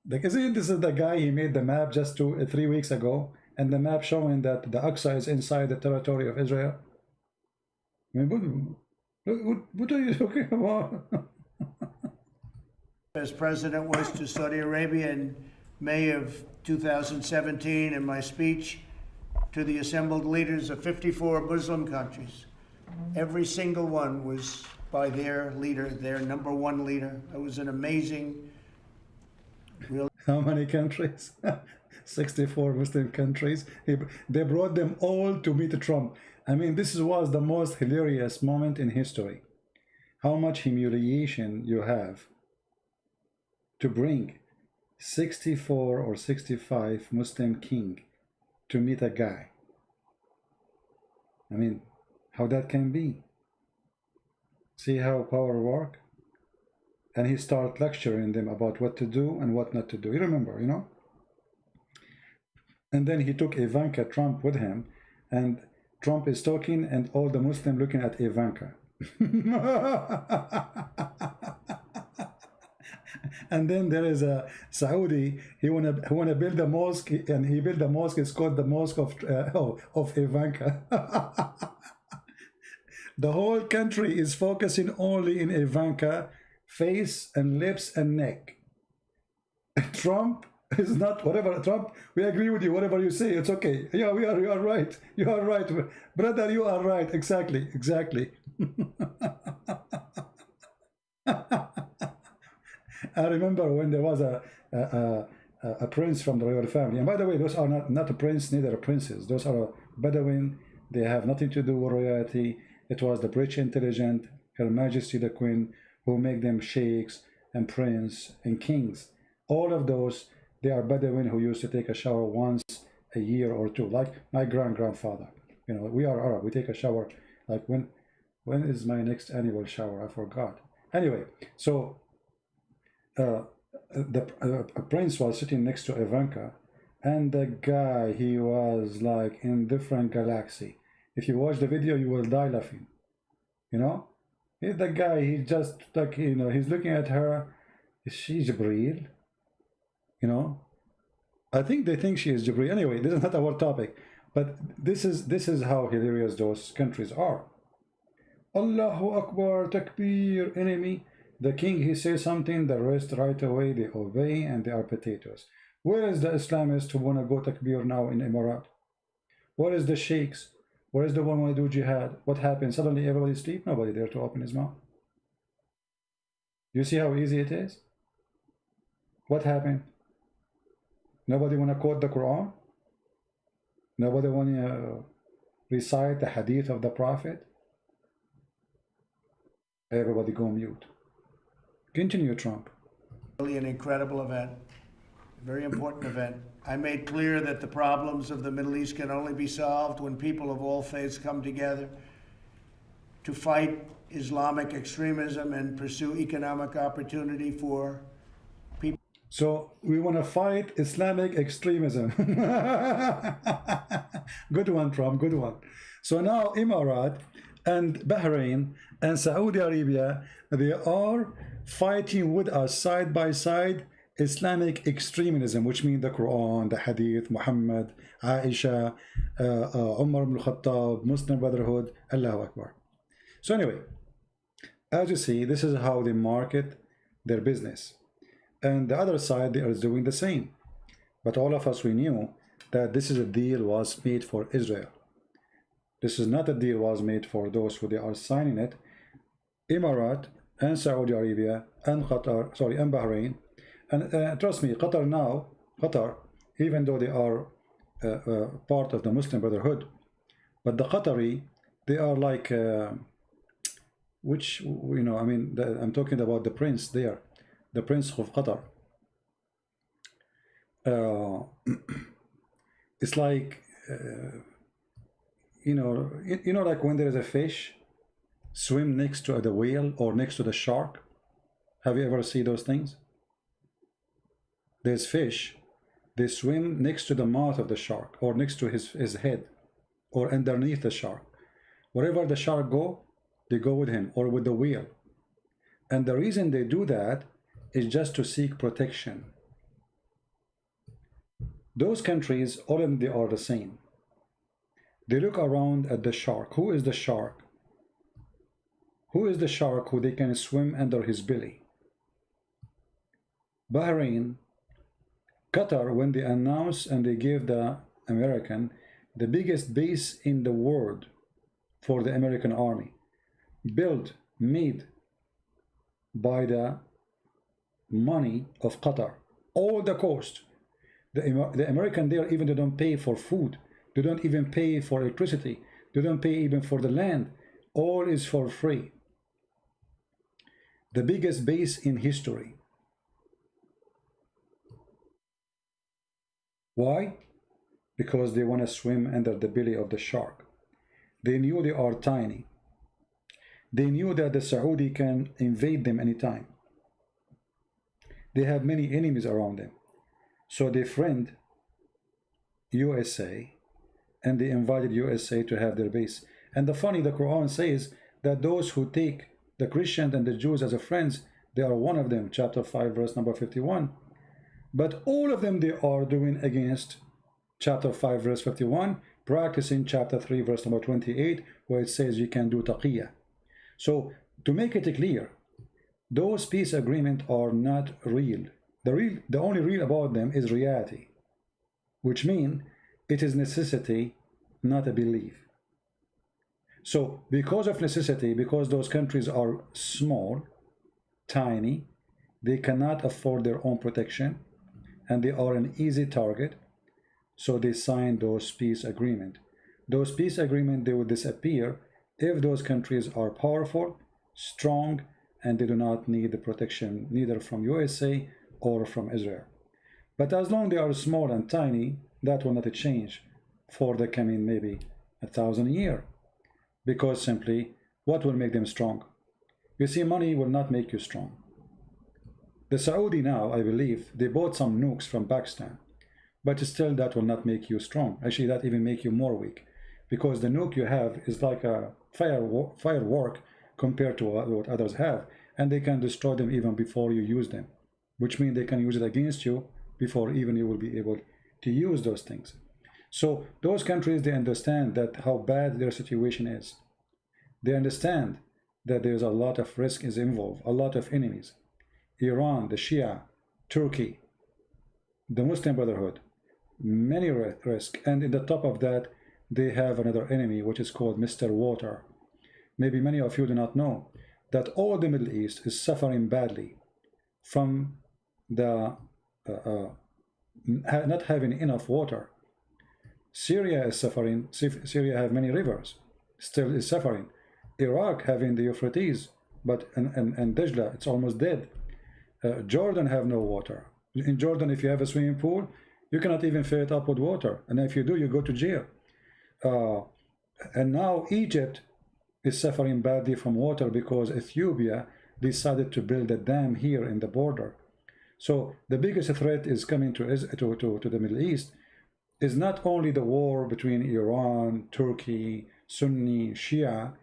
Like, isn't this is the guy, he made the map just 3 weeks ago, and the map showing that the Aqsa is inside the territory of Israel? I mean, what are you talking about? As president was to Saudi Arabia in May of 2017 in my speech to the assembled leaders of 54 Muslim countries. Every single one was by their leader, their number one leader. It was an amazing... How many countries? 64 Muslim countries. They brought them all to meet Trump. I mean, this was the most hilarious moment in history. How much humiliation you have to bring 64 or 65 Muslim king to meet a guy. I mean, how that can be? See how power works? And he started lecturing them about what to do and what not to do. You remember, you know? And then he took Ivanka Trump with him, and Trump is talking, and all the Muslims looking at Ivanka. And then there is a Saudi. He wanna build a mosque, and he built a mosque. It's called the Mosque of Ivanka. The whole country is focusing only in Ivanka. Face and lips and neck. Trump is not whatever. Trump, we agree with you. Whatever you say, it's okay. Yeah, you are right. You are right, brother. You are right. Exactly. I remember when there was a prince from the royal family. And by the way, those are not a prince, neither a princess. Those are a Bedouin. They have nothing to do with royalty. It was the British intelligent, Her Majesty the Queen, who make them sheikhs and prince and kings. All of those, they are Bedouin who used to take a shower once a year or two, like my grandfather. You know, we are Arab. We take a shower like when is my next annual shower? I forgot. Anyway, so a prince was sitting next to Ivanka, and the guy, he was like in different galaxy. If you watch the video, you will die laughing. You know? The guy, he just like, you know, he's looking at her. Is she Jibreel? You know, I think they think she is Jibreel. Anyway, this is not our topic, but this is how hilarious those countries are. Allahu Akbar, Takbir, enemy. The king, he says something, the rest right away they obey and they are potatoes. Where is the Islamist who want to go Takbir now in Emirat? Where is the sheikhs? Where is the one who want to do jihad? What happened? Suddenly everybody sleep, nobody there to open his mouth. You see how easy it is? What happened? Nobody want to quote the Quran? Nobody want to recite the hadith of the Prophet? Everybody go mute. Continue, Trump. Really an incredible event, a very important event. I made clear that the problems of the Middle East can only be solved when people of all faiths come together to fight Islamic extremism and pursue economic opportunity for people. So we want to fight Islamic extremism. Good one, Trump, good one. So now Emirat and Bahrain and Saudi Arabia, they are fighting with us side by side Islamic extremism, which means the Quran, the Hadith, Muhammad, Aisha, Umar ibn Khattab, Muslim Brotherhood, Allahu Akbar. So anyway, as you see, this is how they market their business. And the other side, they are doing the same. But all of us, we knew that this is a deal was made for Israel. This is not a deal was made for those who they are signing it. Emirat and Saudi Arabia and Qatar, sorry, and Bahrain. And trust me, Qatar, even though they are part of the Muslim Brotherhood, but the Qatari, they are like, which, you know, I mean, I'm talking about the prince there, the prince of Qatar. It's like, you know, like when there is a fish swim next to the whale or next to the shark. Have you ever seen those things? There's fish, they swim next to the mouth of the shark or next to his head or underneath the shark. Wherever the shark go, they go with him or with the whale. And the reason they do that is just to seek protection. Those countries, all of them, they are the same. They look around at the shark. Who is the shark? Who is the shark who they can swim under his belly? Bahrain, Qatar, when they announced and they gave the American the biggest base in the world for the American army, built, made by the money of Qatar, all the cost. The American there, even they don't pay for food, they don't even pay for electricity, they don't pay even for the land, all is for free. The biggest base in history. Why? Because they want to swim under the belly of the shark. They knew they are tiny. They knew that the Saudi can invade them anytime. They have many enemies around them. So they friend USA and they invited USA to have their base. And the Quran says that those who take the Christians and the Jews as a friends, they are one of them, chapter 5, verse number 51. But all of them, they are doing against chapter 5, verse 51, practicing chapter 3, verse number 28, where it says you can do taqiyya. So, to make it clear, those peace agreements are not real. The only real about them is reality, which means it is necessity, not a belief. So, because of necessity, because those countries are small, tiny, they cannot afford their own protection, and they are an easy target, so they sign those peace agreements. Those peace agreements, they will disappear if those countries are powerful, strong, and they do not need the protection neither from USA or from Israel. But as long as they are small and tiny, that will not change for the coming maybe 1,000 years. Because simply, what will make them strong? You see, money will not make you strong. The Saudi now, I believe, they bought some nukes from Pakistan, but still that will not make you strong. Actually, that even make you more weak, because the nuke you have is like a firework compared to what others have, and they can destroy them even before you use them, which means they can use it against you before even you will be able to use those things. So those countries, they understand that how bad their situation is. They understand that there's a lot of risk is involved, a lot of enemies. Iran, the Shia, Turkey, the Muslim Brotherhood, many risk. And in the top of that, they have another enemy, which is called Mr. Water. Maybe many of you do not know that all the Middle East is suffering badly from the not having enough water. Syria is suffering. Syria have many rivers, still is suffering. Iraq having the Euphrates, but and Dajla, it's almost dead. Jordan have no water. In Jordan, if you have a swimming pool, you cannot even fill it up with water, and if you do, you go to jail. And now Egypt is suffering badly from water because Ethiopia decided to build a dam here in the border. So the biggest threat is coming to the Middle East is not only the war between Iran, Turkey, Sunni, Shia,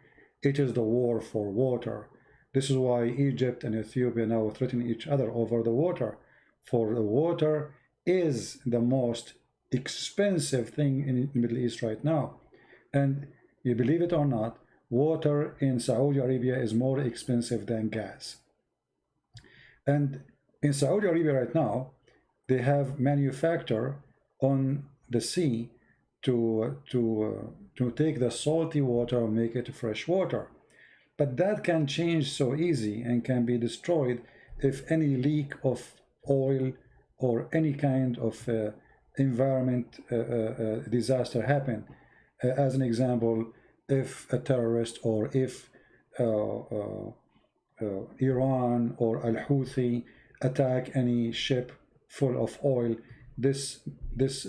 it is the war for water. This is why Egypt and Ethiopia now threaten each other over the water. For the water is the most expensive thing in the Middle East right now. And you believe it or not, water in Saudi Arabia is more expensive than gas. And in Saudi Arabia right now, they have manufacture on the sea to take the salty water and make it fresh water. But that can change so easy and can be destroyed if any leak of oil or any kind of environment disaster happen. As an example, if a terrorist or if Iran or Al-Houthi attack any ship full of oil, this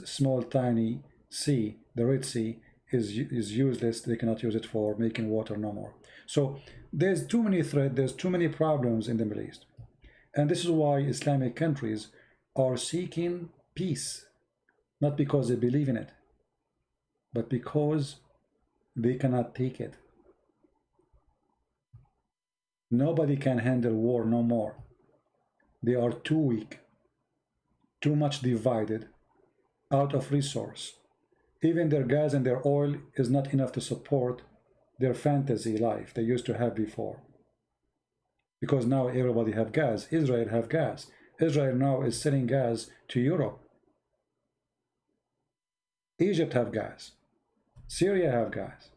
small tiny sea, the Red Sea, is useless. They cannot use it for making water no more. So there's too many threats, there's too many problems in the Middle East. And this is why Islamic countries are seeking peace, not because they believe in it, but because they cannot take it. Nobody can handle war no more. They are too weak, too much divided, out of resource. Even their gas and their oil is not enough to support their fantasy life they used to have before. Because now everybody have gas. Israel have gas. Israel now is selling gas to Europe. Egypt have gas. Syria have gas.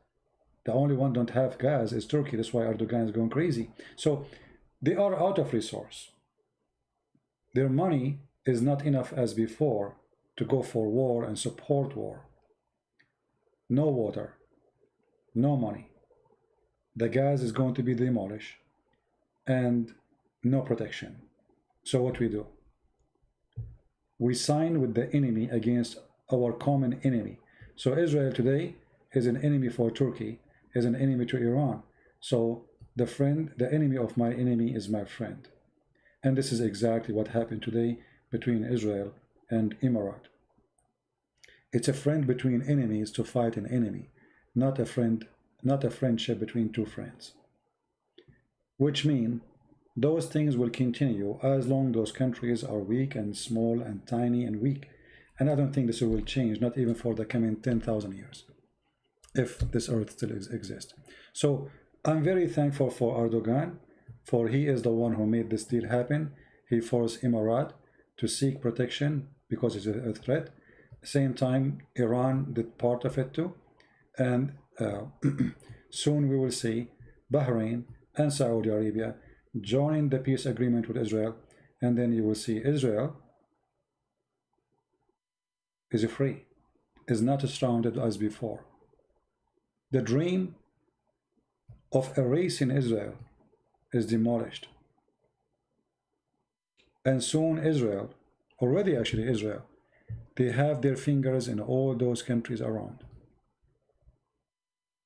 The only one don't have gas is Turkey. That's why Erdogan is going crazy. So they are out of resource. Their money is not enough as before to go for war and support war. No water, no money. The gas is going to be demolished and no protection. So what we do? We sign with the enemy against our common enemy. So Israel today is an enemy for Turkey, is an enemy to Iran. So the enemy of my enemy is my friend. And this is exactly what happened today between Israel and Emirates. It's a friend between enemies to fight an enemy, not a friendship between two friends. Which means those things will continue as long those countries are weak and small and tiny and weak. And I don't think this will change, not even for the coming 10,000 years, if this earth still exists. So I'm very thankful for Erdogan, for he is the one who made this deal happen. He forced Emirates to seek protection because it's a threat. Same time, Iran did part of it too. And soon we will see Bahrain and Saudi Arabia join the peace agreement with Israel. And then you will see Israel is free, is not as surrounded as before. The dream of erasing Israel is demolished. And soon Israel, already actually Israel, they have their fingers in all those countries around.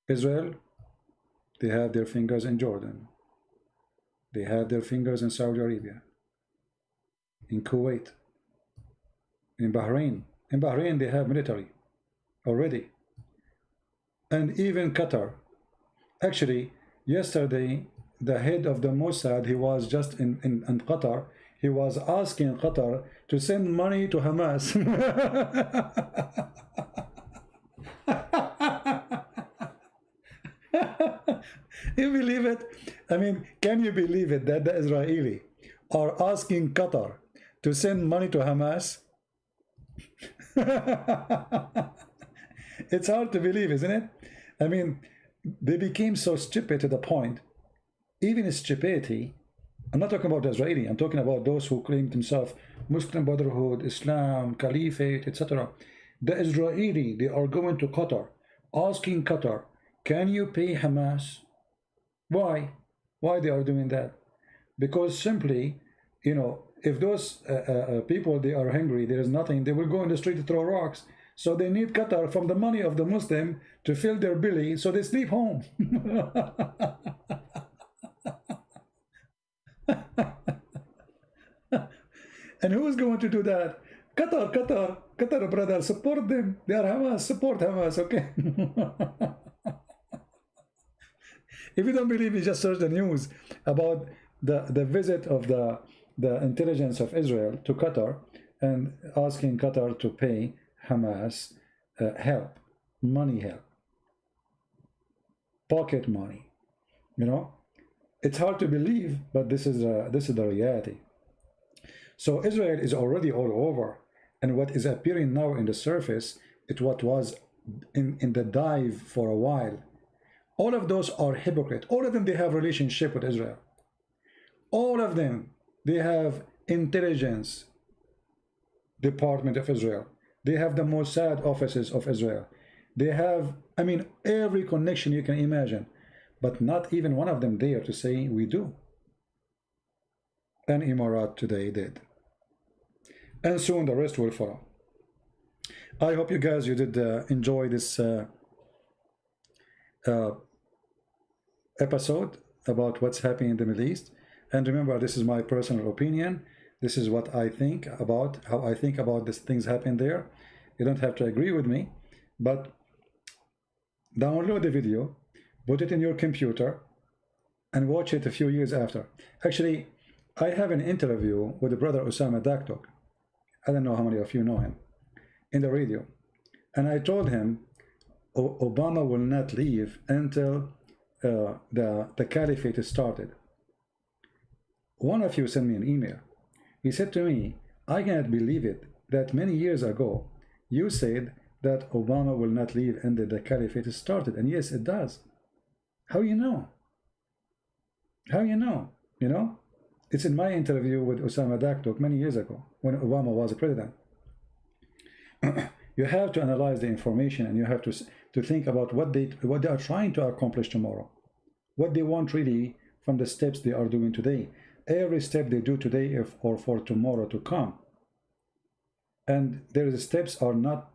Israel, they have their fingers in Jordan. They have their fingers in Saudi Arabia, in Kuwait, in Bahrain. In Bahrain, they have military already. And even Qatar. Actually, yesterday, the head of the Mossad, he was just in Qatar. He was asking Qatar to send money to Hamas. You believe it? I mean, can you believe it that the Israeli are asking Qatar to send money to Hamas? It's hard to believe, isn't it? I mean, they became so stupid to the point, even stupidity. I'm not talking about the Israeli, I'm talking about those who claim themselves Muslim Brotherhood, Islam, Caliphate, etc. The Israeli, they are going to Qatar, asking Qatar, can you pay Hamas? Why? Why they are doing that? Because simply, you know, if those people, they are hungry, there is nothing, they will go in the street to throw rocks. So they need Qatar from the money of the Muslim to fill their belly, so they sleep home. And who is going to do that? Qatar, Qatar, Qatar, brother, support them. They are Hamas, support Hamas, okay? If you don't believe me, just search the news about the visit of the intelligence of Israel to Qatar and asking Qatar to pay Hamas help, money help, pocket money. You know, it's hard to believe, but this is the reality. So Israel is already all over, and what is appearing now in the surface, it's what was in the dive for a while. All of those are hypocrite. All of them, they have relationship with Israel. All of them, they have intelligence department of Israel. They have the Mossad offices of Israel. They have, I mean, every connection you can imagine, but not even one of them dare to say we do. And Emirat today did. And soon the rest will follow. I hope you guys, you did enjoy this episode about what's happening in the Middle East. And remember, this is my personal opinion. This is what I think about, how I think about these things happen there. You don't have to agree with me, but download the video, put it in your computer, and watch it a few years after. Actually, I have an interview with the brother Osama Daktok. I don't know how many of you know him, in the radio. And I told him Obama will not leave until the caliphate is started. One of you sent me an email. He said to me, I cannot believe it that many years ago you said that Obama will not leave until the caliphate is started. And yes, it does. How you know? How you know? You know? It's in my interview with Osama Daktok many years ago when Obama was a president. You have to analyze the information, and you have to think about what they are trying to accomplish tomorrow, what they want really from the steps they are doing today. Every step they do today or for tomorrow to come. And their steps are not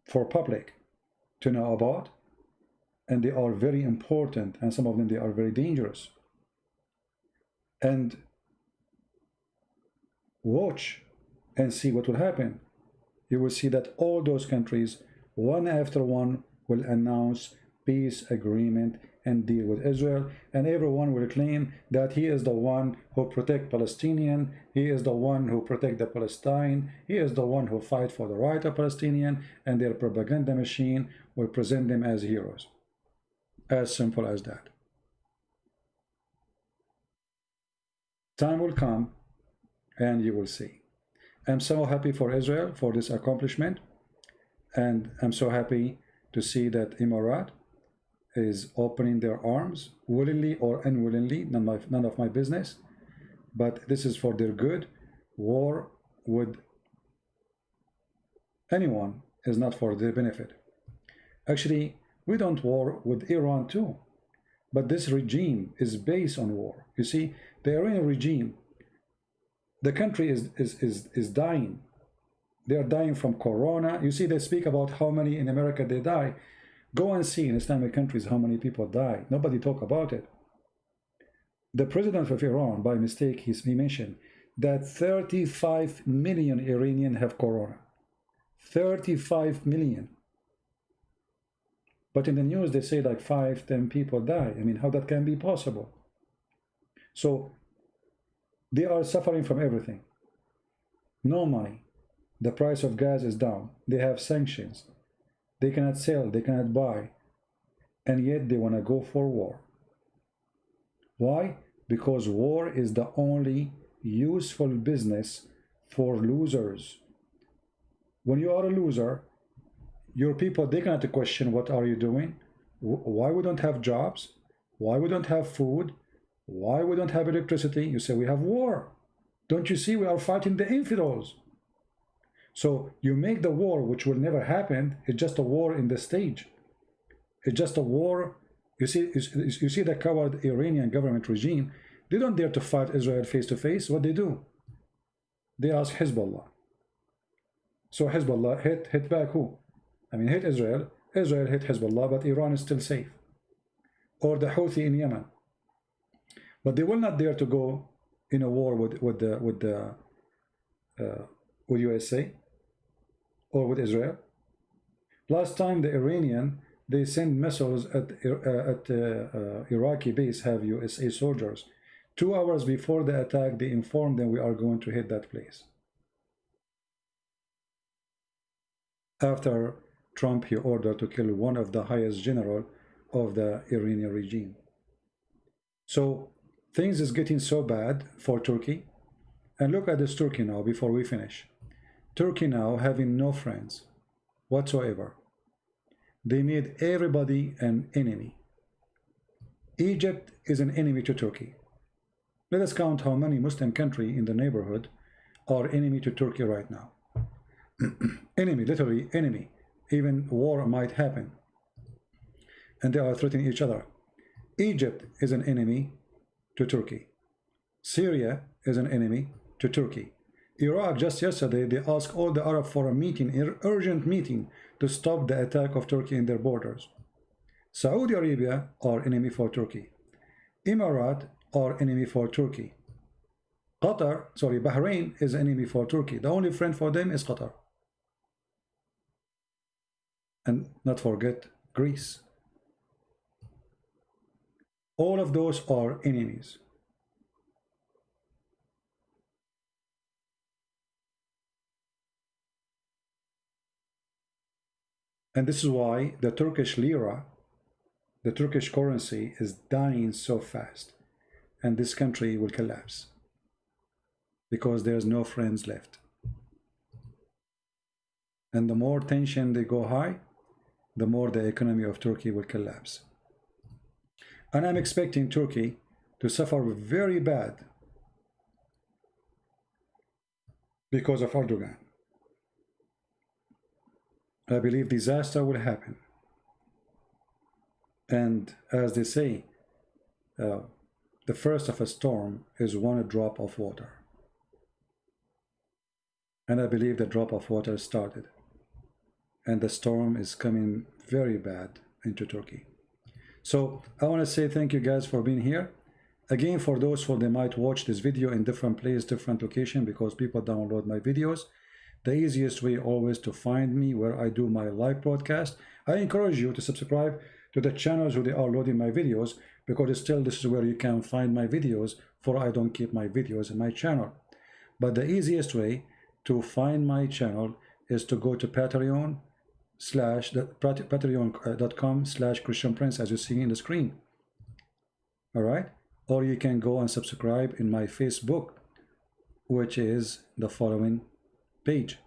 for public to know about, and they are very important, and some of them, they are very dangerous. And watch and see what will happen. You will see that all those countries, one after one, will announce peace agreement and deal with Israel, and everyone will claim that he is the one who protect Palestinian, he is the one who protect the Palestine, he is the one who fight for the right of Palestinian, and their propaganda machine will present them as heroes. As simple as that. Time will come and you will see. I'm so happy for Israel for this accomplishment, and I'm so happy to see that Emirat is opening their arms, willingly or unwillingly, none of my business, but this is for their good. War with anyone is not for their benefit. Actually, we don't war with Iran too, but this regime is based on war. You see, the Iranian regime, the country is dying. They are dying from corona. You see, they speak about how many in America they die. Go and see in Islamic countries how many people die. Nobody talk about it. The president of Iran, by mistake, he mentioned that 35 million Iranians have corona. 35 million. But in the news, they say like 5, 10 people die. I mean, how that can be possible? So they are suffering from everything. No money. The price of gas is down. They have sanctions. They cannot sell. They cannot buy. and yet they want to go for war. Why? Because war is the only useful business for losers. When you are a loser, your people, they cannot question what are you doing, why we don't have jobs, why we don't have food, why we don't have electricity. You say we have war. Don't you see we are fighting the infidels? So you make the war, which will never happen. It's just a war in the stage. It's just a war. You see the coward Iranian government regime, they don't dare to fight Israel face to face. What they do? They ask Hezbollah. So Hezbollah hit back who? I mean, hit Israel. Israel hit Hezbollah, but Iran is still safe. Or the Houthi in Yemen. But they will not dare to go in a war with USA or with Israel. Last time the Iranian, they sent missiles at Iraqi base, have USA soldiers. 2 hours before the attack, they informed them we are going to hit that place. After Trump, he ordered to kill one of the highest general of the Iranian regime. So things is getting so bad for Turkey. And look at this Turkey now before we finish. Turkey now having no friends whatsoever. They made everybody an enemy. Egypt is an enemy to Turkey. Let us count how many Muslim countries in the neighborhood are enemy to Turkey right now. Enemy, literally enemy. Even war might happen. And they are threatening each other. Egypt is an enemy to Turkey. Syria is an enemy to Turkey. Iraq, just yesterday, they asked all the Arab for a meeting, an urgent meeting, to stop the attack of Turkey in their borders. Saudi Arabia are enemy for Turkey. Emirat are enemy for Turkey. Bahrain is enemy for Turkey. The only friend for them is Qatar. And not forget Greece. All of those are enemies. And this is why the Turkish lira, the Turkish currency, is dying so fast. And this country will collapse. Because there's no friends left. And the more tension they go high, the more the economy of Turkey will collapse. And I'm expecting Turkey to suffer very bad because of Erdogan. I believe disaster will happen. And as they say, the first of a storm is one drop of water. And I believe the drop of water started. And the storm is coming very bad into Turkey. So I want to say thank you guys for being here. Again, for those who they might watch this video in different place, different location, because people download my videos, the easiest way always to find me where I do my live broadcast. I encourage you to subscribe to the channels where they are loading my videos, because still this is where you can find my videos, for I don't keep my videos in my channel. But the easiest way to find my channel is to go to patreon.com/Christian Prince, as you see in the screen. All right, or you can go and subscribe in my Facebook, which is the following page,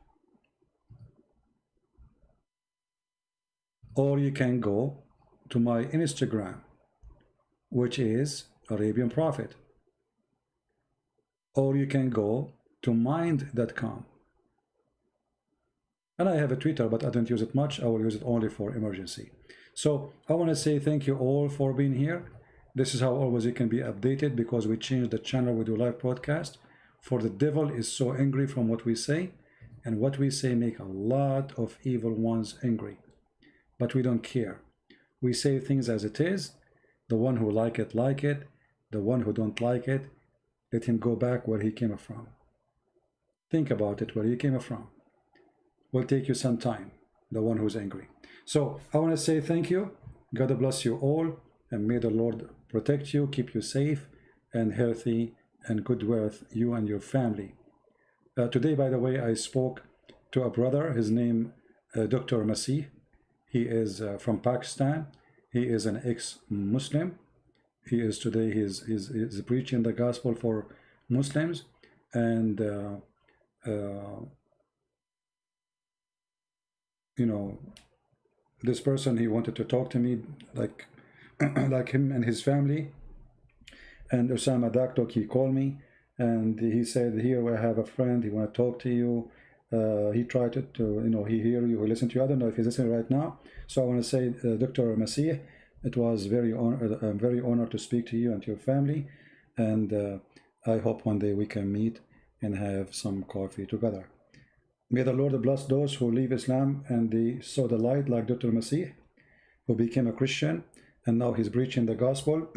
or you can go to my Instagram, which is Arabian Prophet, or you can go to mind.com. And I have a Twitter, but I don't use it much. I will use it only for emergency. So I want to say thank you all for being here. This is how always you can be updated, because we changed the channel, we do live broadcast. For the devil is so angry from what we say, and what we say make a lot of evil ones angry. But we don't care. We say things as it is. The one who like it, the one who don't like it, let him go back where he came from. Think about it, where he came from. Will take you some time, the one who's angry. So I want to say thank you. God bless you all, and may the Lord protect you, keep you safe and healthy and good wealth, you and your family. Today, by the way, I spoke to a brother, his name Dr. Masih. He is from Pakistan. He is an ex-Muslim. He is today, he's preaching the gospel for Muslims. And, you know, this person, he wanted to talk to me like, like him and his family. And Osama Daktok, he called me and he said, here I have a friend, he want to talk to you. He tried to, you know, he hear you, he listen to you. I don't know if he's listening right now. So I want to say, Dr. Masih, it was I'm very honored to speak to you and to your family. And I hope one day we can meet and have some coffee together. May the Lord bless those who leave Islam and they saw the light, like Dr. Masih, who became a Christian, and now he's preaching the gospel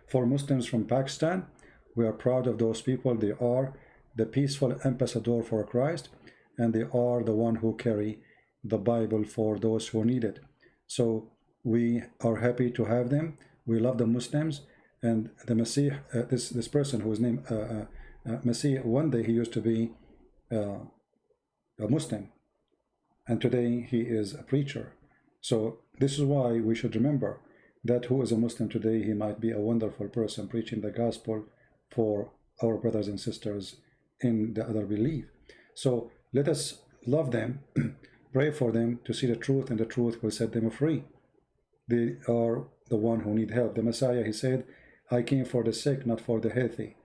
for Muslims from Pakistan. We are proud of those people. They are the peaceful ambassador for Christ, and they are the one who carry the Bible for those who need it. So we are happy to have them. We love the Muslims. And the Masih, this person who is named Masih, one day he used to be a Muslim, and today he is a preacher. So this is why we should remember that who is a Muslim today, he might be a wonderful person preaching the gospel for our brothers and sisters in the other belief. So let us love them, pray for them to see the truth, and the truth will set them free. They are the one who need help. The Messiah, he said, I came for the sick, not for the healthy.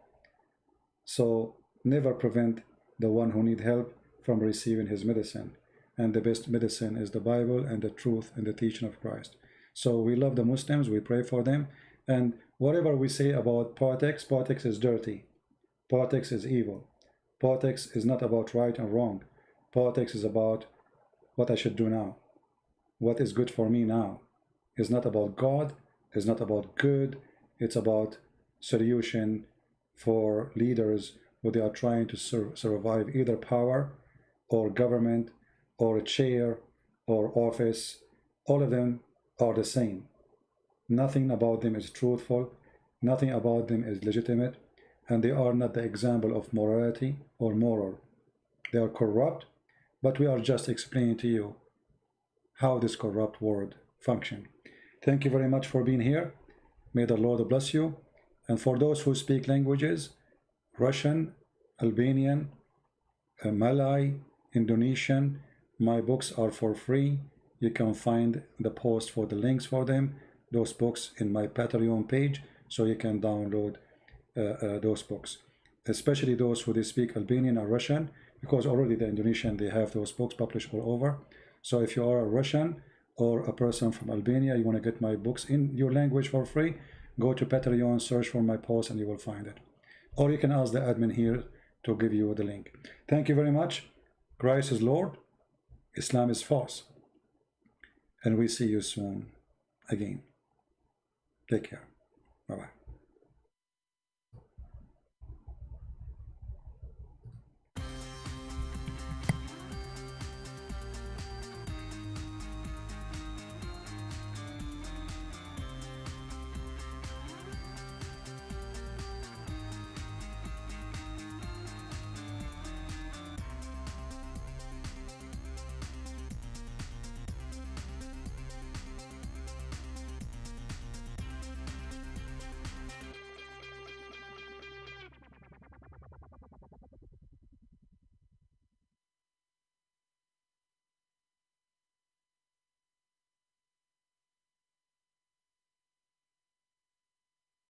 So never prevent the one who need help from receiving his medicine. And the best medicine is the Bible and the truth and the teaching of Christ. So we love the Muslims, we pray for them. And whatever we say about politics, politics is dirty. Politics is evil. Politics is not about right and wrong. Politics is about what I should do now. What is good for me now. It's not about God. It's not about good. It's about solution for leaders who they are trying to survive either power or government or a chair or office. All of them are the same. Nothing about them is truthful. Nothing about them is legitimate. And they are not the example of morality or moral. They are corrupt, but we are just explaining to you how this corrupt world functions. Thank you very much for being here. May the Lord bless you. And for those who speak languages, Russian, Albanian, Malay, Indonesian, my books are for free. You can find the post for the links for them, those books in my Patreon page, so you can download those books, especially those who they speak Albanian or Russian, because already the Indonesian, they have those books published all over. So if you are a Russian or a person from Albania, you want to get my books in your language for free, go to Patreon, search for my post, and you will find it. Or you can ask the admin here to give you the link. Thank you very much. Christ is Lord. Islam is false. And we see you soon again. Take care. Bye-bye.